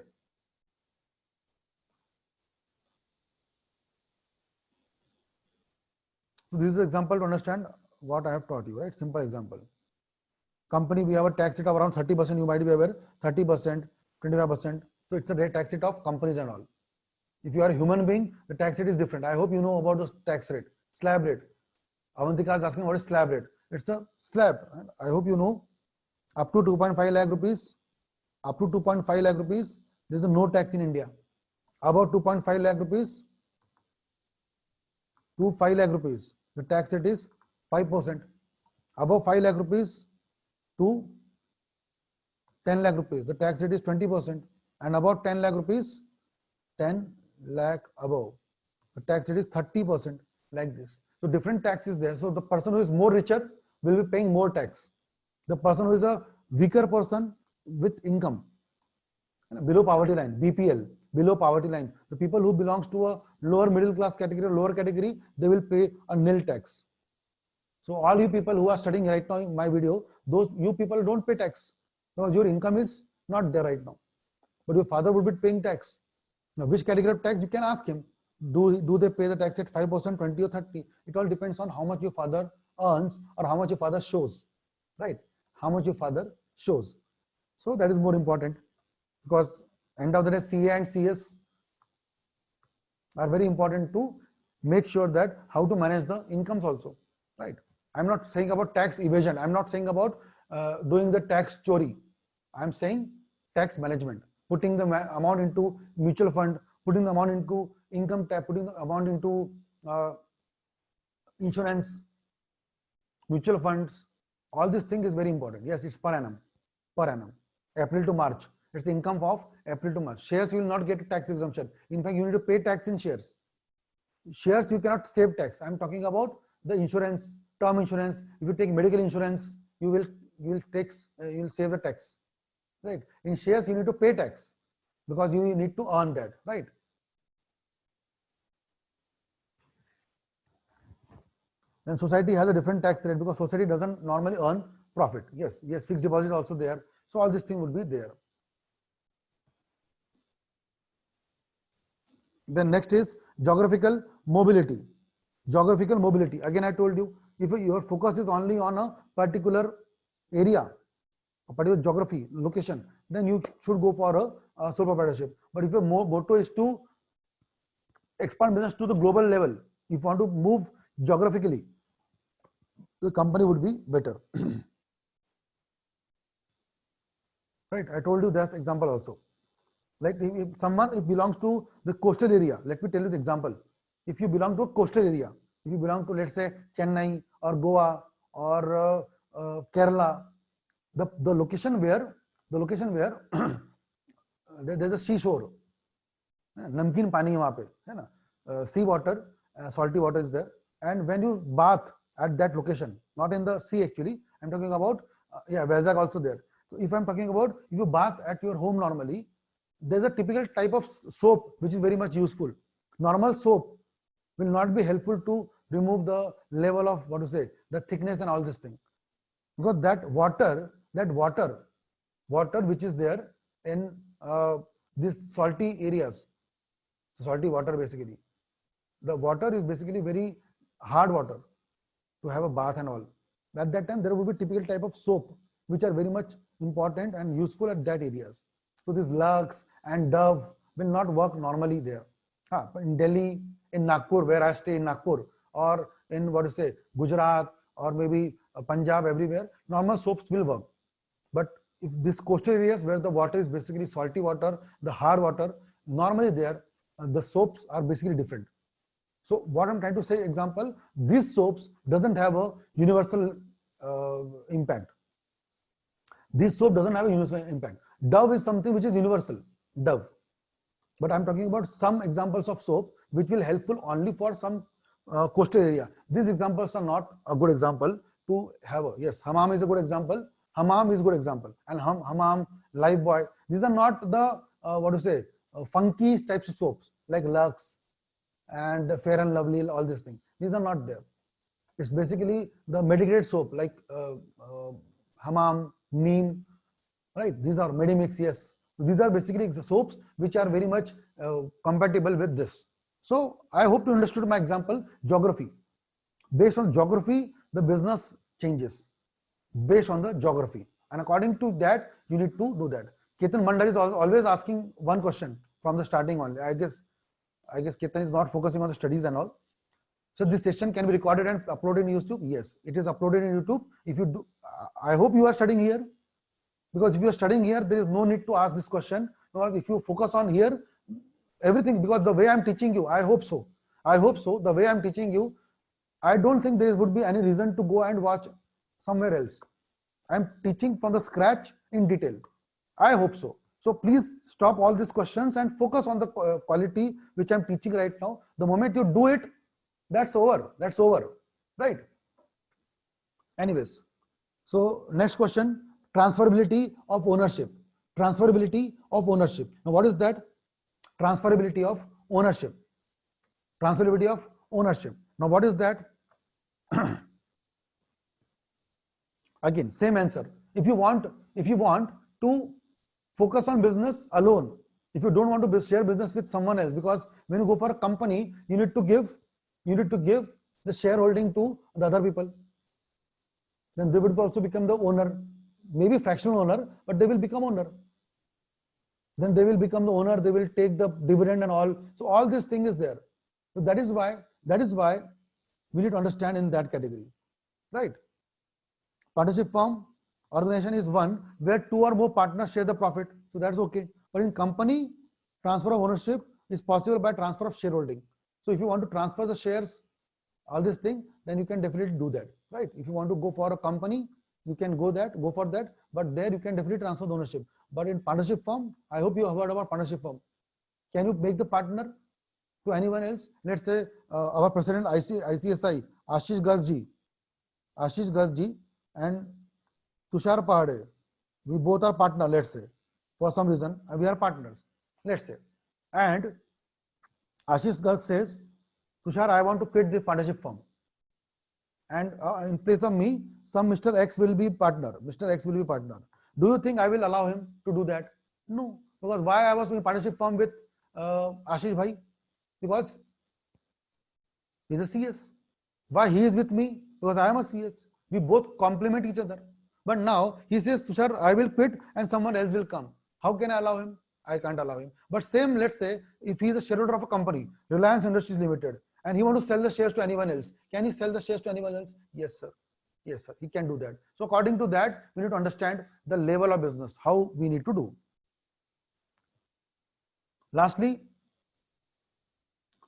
So this is an example to understand what I have taught you, right? Simple example. Company, we have a tax rate of around 30%, you might be aware, 30%, 25%. So it's a tax rate of companies and all. If you are a human being, the tax rate is different. I hope you know about the tax rate, slab rate. Avantika is asking what is slab rate. It's a slab. I hope you know. Up to 2.5 lakh rupees, there is no tax in India. About 2.5 lakh rupees to 5 lakh rupees, the tax rate is 5%. Above 5 lakh rupees to 10 lakh rupees, the tax rate is 20%. And about 10 lakh rupees, 10 lakh above, the tax rate is 30%, like this. So different tax is there. So the person who is more richer will be paying more tax. The person who is a weaker person with income below poverty line, BPL, below poverty line, the people who belongs to a lower middle class category, lower category, they will pay a nil tax. So all you people who are studying right now in my video, those you people don't pay tax because your income is not there right now, but your father would be paying tax. Now which category of tax, you can ask him. Do they pay the tax at 5%, 20 or 30? It all depends on how much your father earns or how much your father shows, right? How much your father shows. So that is more important, because end of the day, CA and CS are very important to make sure that how to manage the incomes also, right? I'm not saying about tax evasion. I'm not saying about doing the tax chori. I'm saying tax management, putting the amount into mutual fund, putting the amount into income tax, putting the amount into insurance, mutual funds. All this thing is very important. Yes, it's per annum, April to March. It's the income of April to March. Shares you will not get tax exemption. In fact, you need to pay tax in shares. Shares you cannot save tax. I'm talking about the insurance, term insurance. If you take medical insurance, you will save the tax, right? In shares you need to pay tax because you need to earn that, right? Then society has a different tax rate because society doesn't normally earn profit. Yes, fixed deposit also there. So all this thing would be there. Then next is geographical mobility. Again, I told you, if your focus is only on a particular area, a particular geography, location, then you should go for a sole proprietorship. But if your motto is to expand business to the global level, if you want to move geographically, the company would be better. Right? I told you that example also. Like if someone belongs to the coastal area, let me tell you the example. If you belong to a coastal area, if you belong to, let's say, Chennai or Goa or Kerala, the location where there's a seashore, namkeen pani hai wahan pe, sea water, salty water is there, and when you bath at that location, not in the sea actually, I'm talking about Vizag also there. So if I'm talking about, if you bath at your home normally, there's a typical type of soap which is very much useful. Normal soap will not be helpful to remove the level of, what to say, the thickness and all this thing, because that water which is there in these salty areas, salty water, basically the water is basically very hard water to have a bath and all. At that time there would be typical type of soap which are very much important and useful at that areas. So this Lux and Dove will not work normally there. In Delhi, in Nagpur, where I stay in Nagpur, or in, what to say, Gujarat, or maybe Punjab, everywhere, normal soaps will work. But if this coastal areas where the water is basically salty water, the hard water, normally there, the soaps are basically different. So what I'm trying to say, example, these soaps doesn't have a universal impact. This soap doesn't have a universal impact. Dove is something which is universal, Dove. But I'm talking about some examples of soap which will helpful only for some coastal area. These examples are not a good example to have. Yes, Hammam is a good example. Hammam is a good example. And Hammam, Lifebuoy, these are not the, what to say, funky types of soaps like Lux and Fair and Lovely, all these things. These are not there. It's basically the medicated soap like Hammam, Neem, right? These are Medimix, yes. These are basically soaps which are very much compatible with this. So I hope you understood my example. Geography. Based on geography, the business changes based on the geography. And according to that, you need to do that. Ketan Mandal is always asking one question from the starting only. I guess Ketan is not focusing on the studies and all. So this session can be recorded and uploaded in YouTube. Yes, it is uploaded in YouTube. If you do, I hope you are studying here. Because if you are studying here, there is no need to ask this question. Or if you focus on here, everything, because the way I'm teaching you, I hope so. I hope so. The way I'm teaching you, I don't think there would be any reason to go and watch somewhere else. I'm teaching from the scratch in detail. I hope so. So please stop all these questions and focus on the quality which I'm teaching right now. The moment you do it, that's over. That's over. Right? Anyways, so next question. Transferability of ownership. Transferability of ownership. Now, what is that? Transferability of ownership. Transferability of ownership. Now, what is that? Again, same answer. If you want to focus on business alone, if you don't want to share business with someone else, because when you go for a company, you need to give the shareholding to the other people. Then they would also become the owner. Maybe fractional owner, but they will become owner. Then they will become the owner, they will take the dividend and all. So all this thing is there. So that is why we need to understand in that category. Right? Partnership firm, organization is one where two or more partners share the profit. So that's okay. But in company, transfer of ownership is possible by transfer of shareholding. So if you want to transfer the shares, all this thing, then you can definitely do that. Right? If you want to go for a company, you can go for that, but there you can definitely transfer the ownership. But in partnership firm, I hope you have heard about partnership firm. Can you make the partner to anyone else? Let's say our president ICSI, Ashish Garg and Tushar Pahade, we both are partners, let's say. For some reason, we are partners, let's say. And Ashish Garg says, Tushar, I want to quit the partnership firm. And in place of me, some Mr. X will be partner. Mr. X will be partner. Do you think I will allow him to do that? No. Because why I was in partnership firm with Ashish Bhai? Because he is a CS. Why he is with me? Because I am a CS. We both complement each other. But now he says, Tushar, I will quit and someone else will come. How can I allow him? I can't allow him. But same, let's say, if he is a shareholder of a company, Reliance Industries Limited, and he wants to sell the shares to anyone else. Can he sell the shares to anyone else? Yes, sir. Yes, sir. He can do that. So according to that, we need to understand the level of business, how we need to do. Lastly,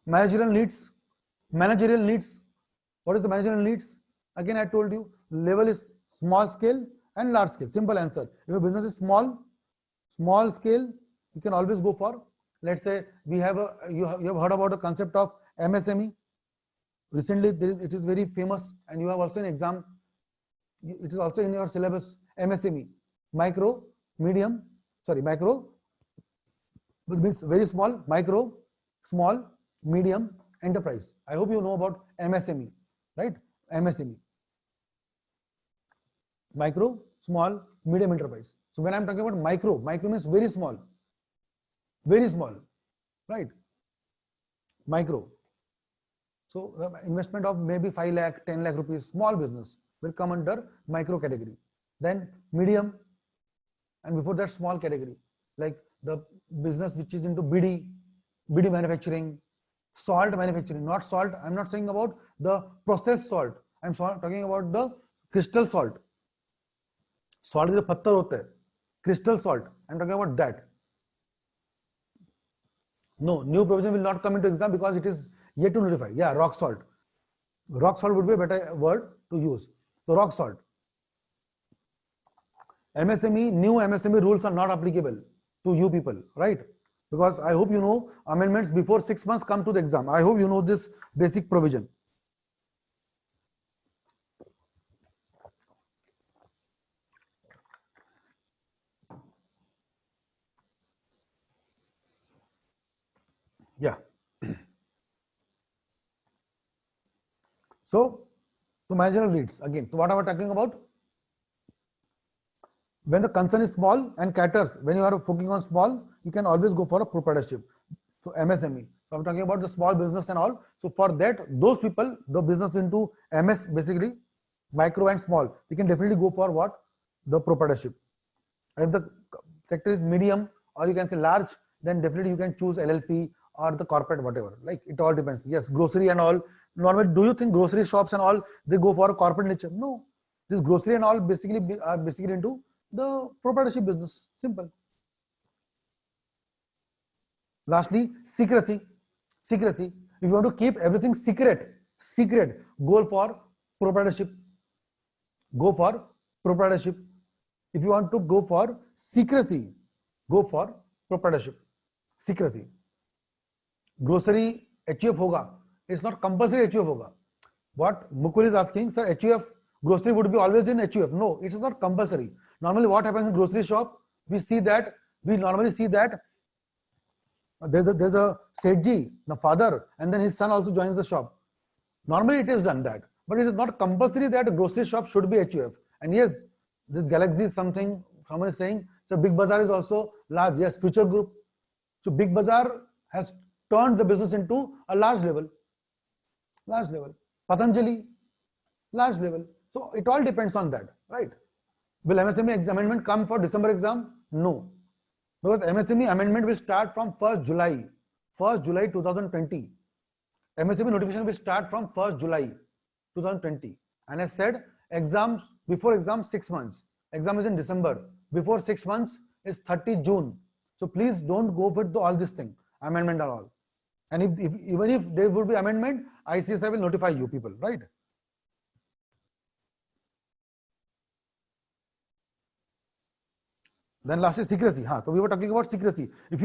managerial needs. Managerial needs. What is the managerial needs? Again, I told you, level is small scale and large scale. Simple answer. If your business is small scale, you can always go for, let's say, we have you have heard about the concept of MSME. Recently, it is very famous, and you have also an exam. It is also in your syllabus. MSME, micro, means very small, micro, small, medium enterprise. I hope you know about MSME, right? MSME. Micro, small, medium enterprise. So when I'm talking about micro, micro means very small, right? Micro. So the investment of maybe 5 lakh, 10 lakh rupees, small business will come under micro category. Then medium, and before that small category, like the business which is into BD manufacturing, salt manufacturing, not salt. I'm not saying about the processed salt. I'm talking about the crystal salt. Salt is a patthar hota hai. Crystal salt. I'm talking about that. No, new provision will not come into exam because it is yet to notify. Yeah, rock salt. Rock salt would be a better word to use. So rock salt. MSME, new MSME rules are not applicable to you people, right? Because I hope you know amendments before 6 months come to the exam. I hope you know this basic provision. Yeah. So, to managerial leads again. So what am I talking about? When the concern is small and caters, when you are focusing on small, you can always go for a proprietorship. So MSME. So I'm talking about the small business and all. So for that, those people, the business into MS basically, micro and small, you can definitely go for what? The proprietorship. If the sector is medium or you can say large, then definitely you can choose LLP or the corporate, whatever. Like it all depends. Yes, grocery and all. Normally, do you think grocery shops and all they go for a corporate nature? No. This grocery and all basically are basically into the proprietorship business. Simple. Lastly, secrecy. Secrecy. If you want to keep everything secret, go for proprietorship. Go for proprietorship. If you want to go for secrecy, go for proprietorship. Secrecy. Grocery HUF hoga. It's not compulsory HUF hoga. What Mukul is asking, sir, HUF grocery would be always in HUF. No, it is not compulsory. Normally, what happens in grocery shop? We normally see that there's a Sethji, the father, and then his son also joins the shop. Normally, it is done that, but it is not compulsory that a grocery shop should be HUF. And yes, this Galaxy is something someone is saying. So Big Bazaar is also large. Yes, Future Group. So Big Bazaar has turned the business into a large level. Patanjali, large level. So it all depends on that, right? Will MSME amendment come for December exam? No. Because MSME amendment will start from 1st July 2020. MSME notification will start from 1st July 2020. And as said, exams, before exam 6 months. Exam is in December. Before 6 months is 30 June. So please don't go with all this thing, amendment and all. And even if there would be amendment, ICSI will notify you people, right? Then lastly, secrecy. So we were talking about secrecy. If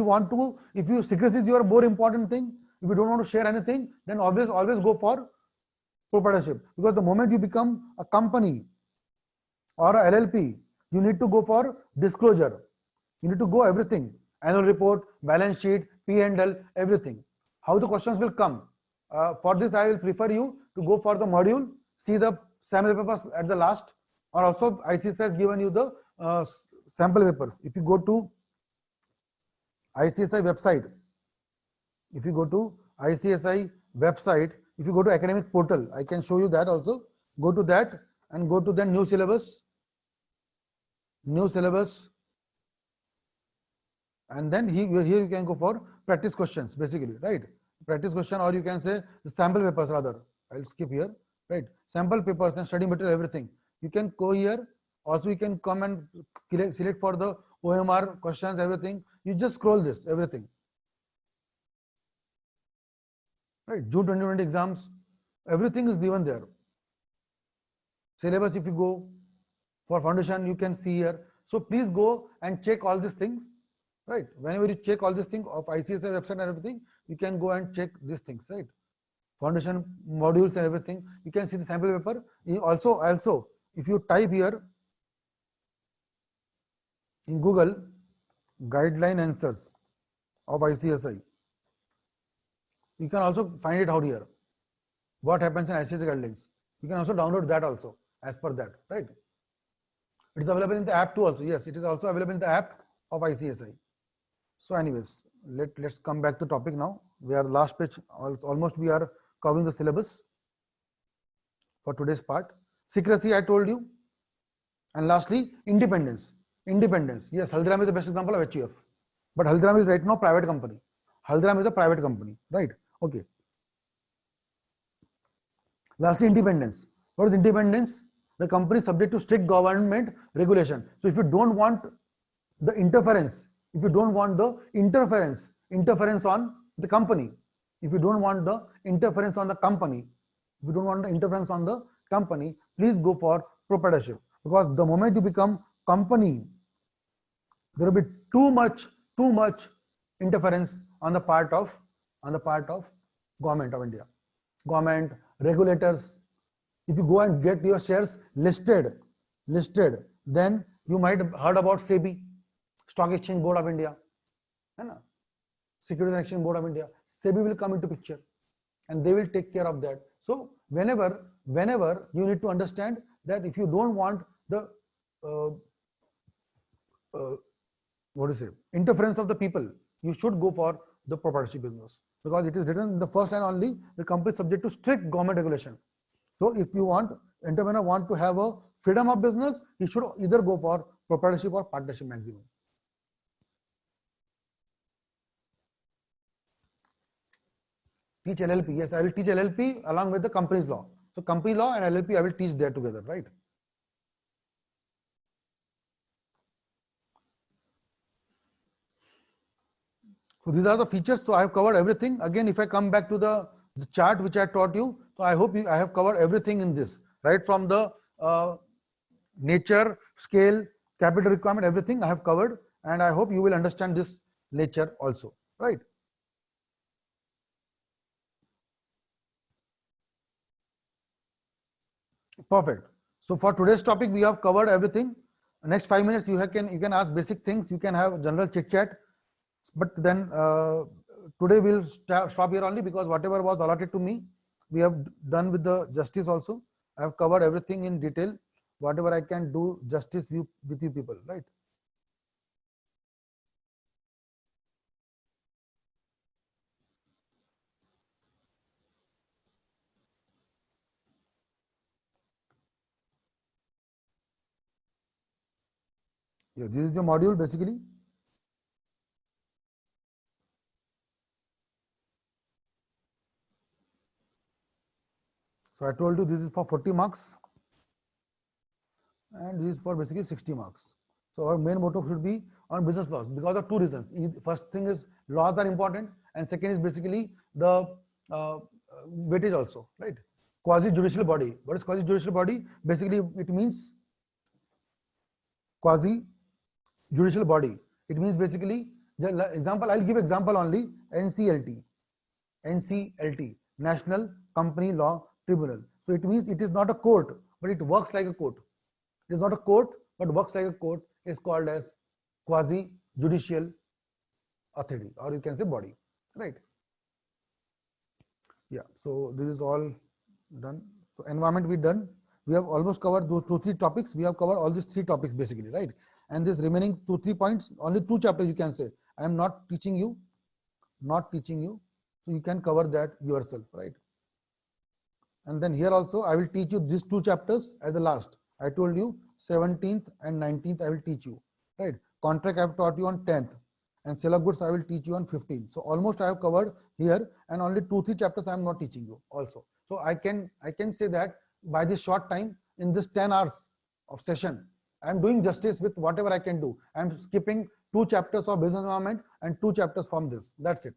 secrecy is your more important thing, if you don't want to share anything, then always go for proprietorship. Because the moment you become a company or a LLP, you need to go for disclosure. You need to go everything. Annual report, balance sheet, P&L, everything. How the questions will come. For this, I will prefer you to go for the module, see the sample papers at the last, or also ICSI has given you the sample papers. If you go to ICSI website, if you go to academic portal, I can show you that also. Go to that and go to the new syllabus, and then here you can go for practice questions, basically, right? Practice question, or you can say the sample papers rather. I'll skip here, right? Sample papers and study material, everything. You can go here. Also, you can come and select for the OMR questions, everything. You just scroll this, everything. Right? June 2020 exams, everything is given there. Syllabus, if you go for foundation, you can see here. So please go and check all these things, right? Whenever you check all these things of ICSI website and everything, you can go and check these things, right? Foundation modules and everything. You can see the sample paper. Also, if you type here in Google, guideline answers of ICSI. You can also find it out here. What happens in ICSI guidelines? You can also download that also as per that, right? It is available in the app too also. Yes, it is also available in the app of ICSI. So anyways, let's come back to topic now. We are last page, almost we are covering the syllabus for today's part. Secrecy, I told you. And lastly, independence. Independence. Yes, Haldiram is the best example of HUF. But Haldiram is right now private company. Haldiram is a private company, right? Okay. Lastly, independence. What is independence? The company is subject to strict government regulation. So if you don't want the interference, if you don't want the interference on the company, if you don't want the interference on the company, if you don't want the interference on the company, please go for proprietorship. Because the moment you become company, there will be too much interference on the part of government of India, government regulators. If you go and get your shares listed, then you might have heard about SEBI, Stock Exchange Board of India, Securities and Exchange Board of India. SEBI will come into picture, and they will take care of that. So whenever you need to understand that if you don't want the interference of the people, you should go for the proprietorship business, because it is written in the first line only, the company is subject to strict government regulation. So if you want, entrepreneur want to have a freedom of business, he should either go for proprietorship or partnership maximum. Teach LLP. Yes, I will teach LLP along with the company's law. So company law and LLP I will teach there together, right? So these are the features. So I have covered everything. Again, if I come back to the chart which I taught you, so I hope I have covered everything in this, right? From the nature, scale, capital requirement, everything I have covered, and I hope you will understand this nature also, right? Perfect. So for today's topic, we have covered everything. Next 5 minutes, you can ask basic things. You can have general chit chat, but then today we'll stop here only, because whatever was allotted to me, we have done with the justice also. I have covered everything in detail. Whatever I can do justice with you people, right? Yeah, this is the module basically. So I told you this is for 40 marks and this is for basically 60 marks. So our main motto should be on business laws, because of two reasons. First thing is laws are important, and second is basically the weightage also, right? Quasi judicial body. What is quasi judicial body? Basically it means quasi judicial body. It means basically, example, I'll give example only. NCLT, National Company Law Tribunal. So it means it is not a court, but it works like a court. It is not a court, but works like a court. Is called as quasi judicial authority, or you can say body, right? Yeah. So this is all done. So environment we done. We have almost covered those 2-3 topics. We have covered all these 3 topics basically, right? And this remaining 2-3 points, only 2 chapters you can say. I am not teaching you, so you can cover that yourself, right? And then here also I will teach you these 2 chapters at the last. I told you 17th and 19th I will teach you, right? Contract I have taught you on 10th, and sale of goods I will teach you on 15th. So almost I have covered here, and only 2-3 chapters I am not teaching you also. So I can say that by this short time, in this 10 hours of session, I am doing justice with whatever I can do. I am skipping 2 chapters of business environment and 2 chapters from this. That's it.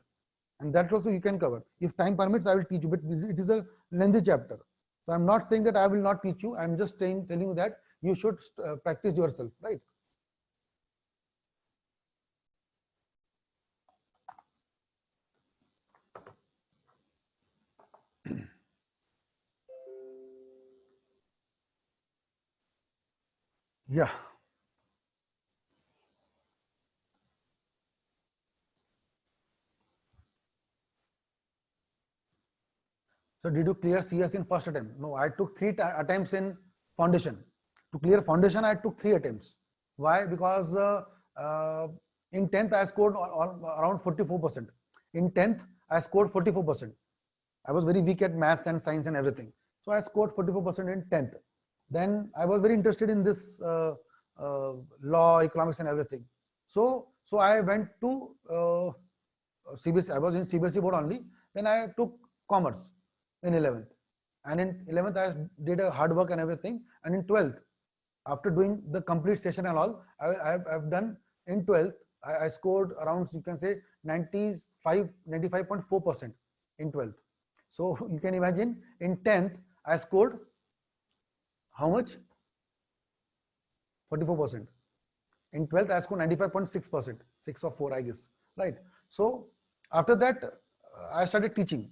And that also you can cover. If time permits, I will teach you, but it is a lengthy chapter. So I'm not saying that I will not teach you. I'm just telling you that you should practice yourself, right? Yeah. So did you clear CS in first attempt? No, I took three attempts in foundation. To clear foundation, I took 3 attempts. Why? Because in 10th I scored around 44%. In 10th I scored 44%. I was very weak at maths and science and everything. So I scored 44% in 10th. Then I was very interested in this law, economics and everything. So I went to CBSE. I was in CBSE board only. Then I took commerce in 11th. And in 11th I did a hard work and everything. And in 12th, after doing the complete session and all, I've done in 12th, I scored around, you can say 95.4% in 12th. So you can imagine in 10th, I scored how much? 44%. In 12th, I scored 95.6%, 6 or 4, I guess, right? So after that, I started teaching.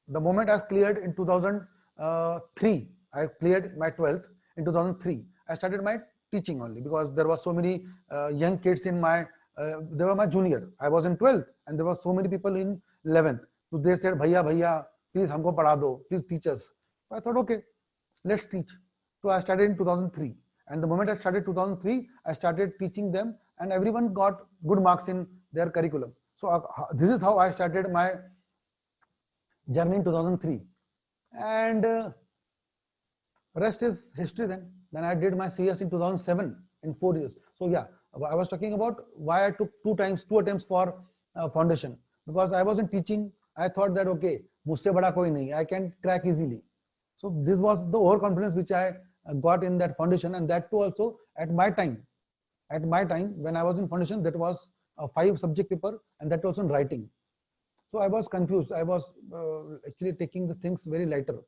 The moment I cleared in 2003, I cleared my 12th in 2003. I started my teaching only because there were so many young kids in my, they were my junior. I was in 12th and there were so many people in 11th. So they said, Bhaiya, please humko padha do, please teach us. So I thought, okay, let's teach. So I started in 2003. And the moment I started 2003, I started teaching them and everyone got good marks in their curriculum. So this is how I started my journey in 2003. And rest is history then. Then I did my CS in 2007 in 4 years. So yeah, I was talking about why I took 2 attempts for foundation. Because I wasn't teaching, I thought that okay, मुझसे बड़ा कोई नहीं, I can crack easily. So this was the overconfidence which I got in that foundation, and that too also at my time. At my time when I was in foundation, that was a 5 subject paper, and that was in writing. So I was confused. I was actually taking the things very lighter.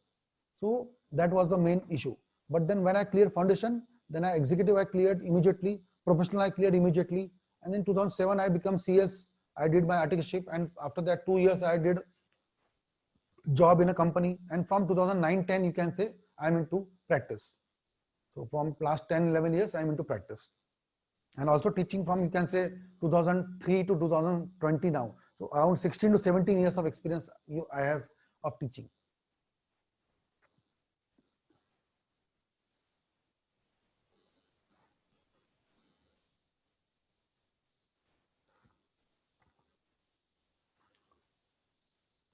So that was the main issue. But then when I cleared foundation, then executive I cleared immediately, professional I cleared immediately, and in 2007 I became CS. I did my articleship, and after that 2 years I did job in a company, and from 2009-10 you can say I'm into practice. So from last 10-11 years I'm into practice, and also teaching from, you can say, 2003 to 2020 now. So around 16 to 17 years of experience I have of teaching.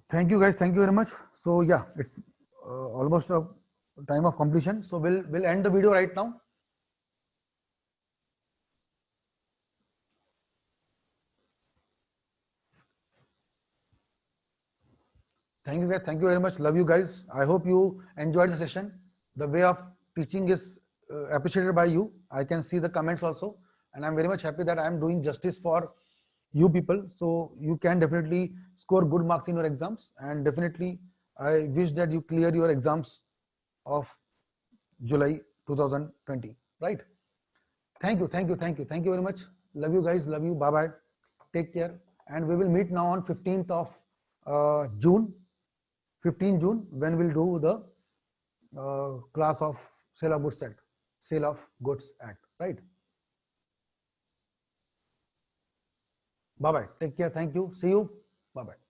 Thank you guys, thank you very much. So yeah, it's almost a time of completion. So we'll end the video right now. Thank you guys, thank you very much. Love you guys. I hope you enjoyed the session. The way of teaching is appreciated by you. I can see the comments also, and I'm very much happy that I'm doing justice for you people. So you can definitely score good marks in your exams, and definitely I wish that you clear your exams of July 2020, right? Thank you, thank you, thank you, thank you very much. Love you guys, love you. Bye bye. Take care, and we will meet now on 15th of June. 15 June, when we'll do the class of Sale of Goods Act, Sale of Goods Act, right? Bye bye. Take care. Thank you. See you. Bye bye.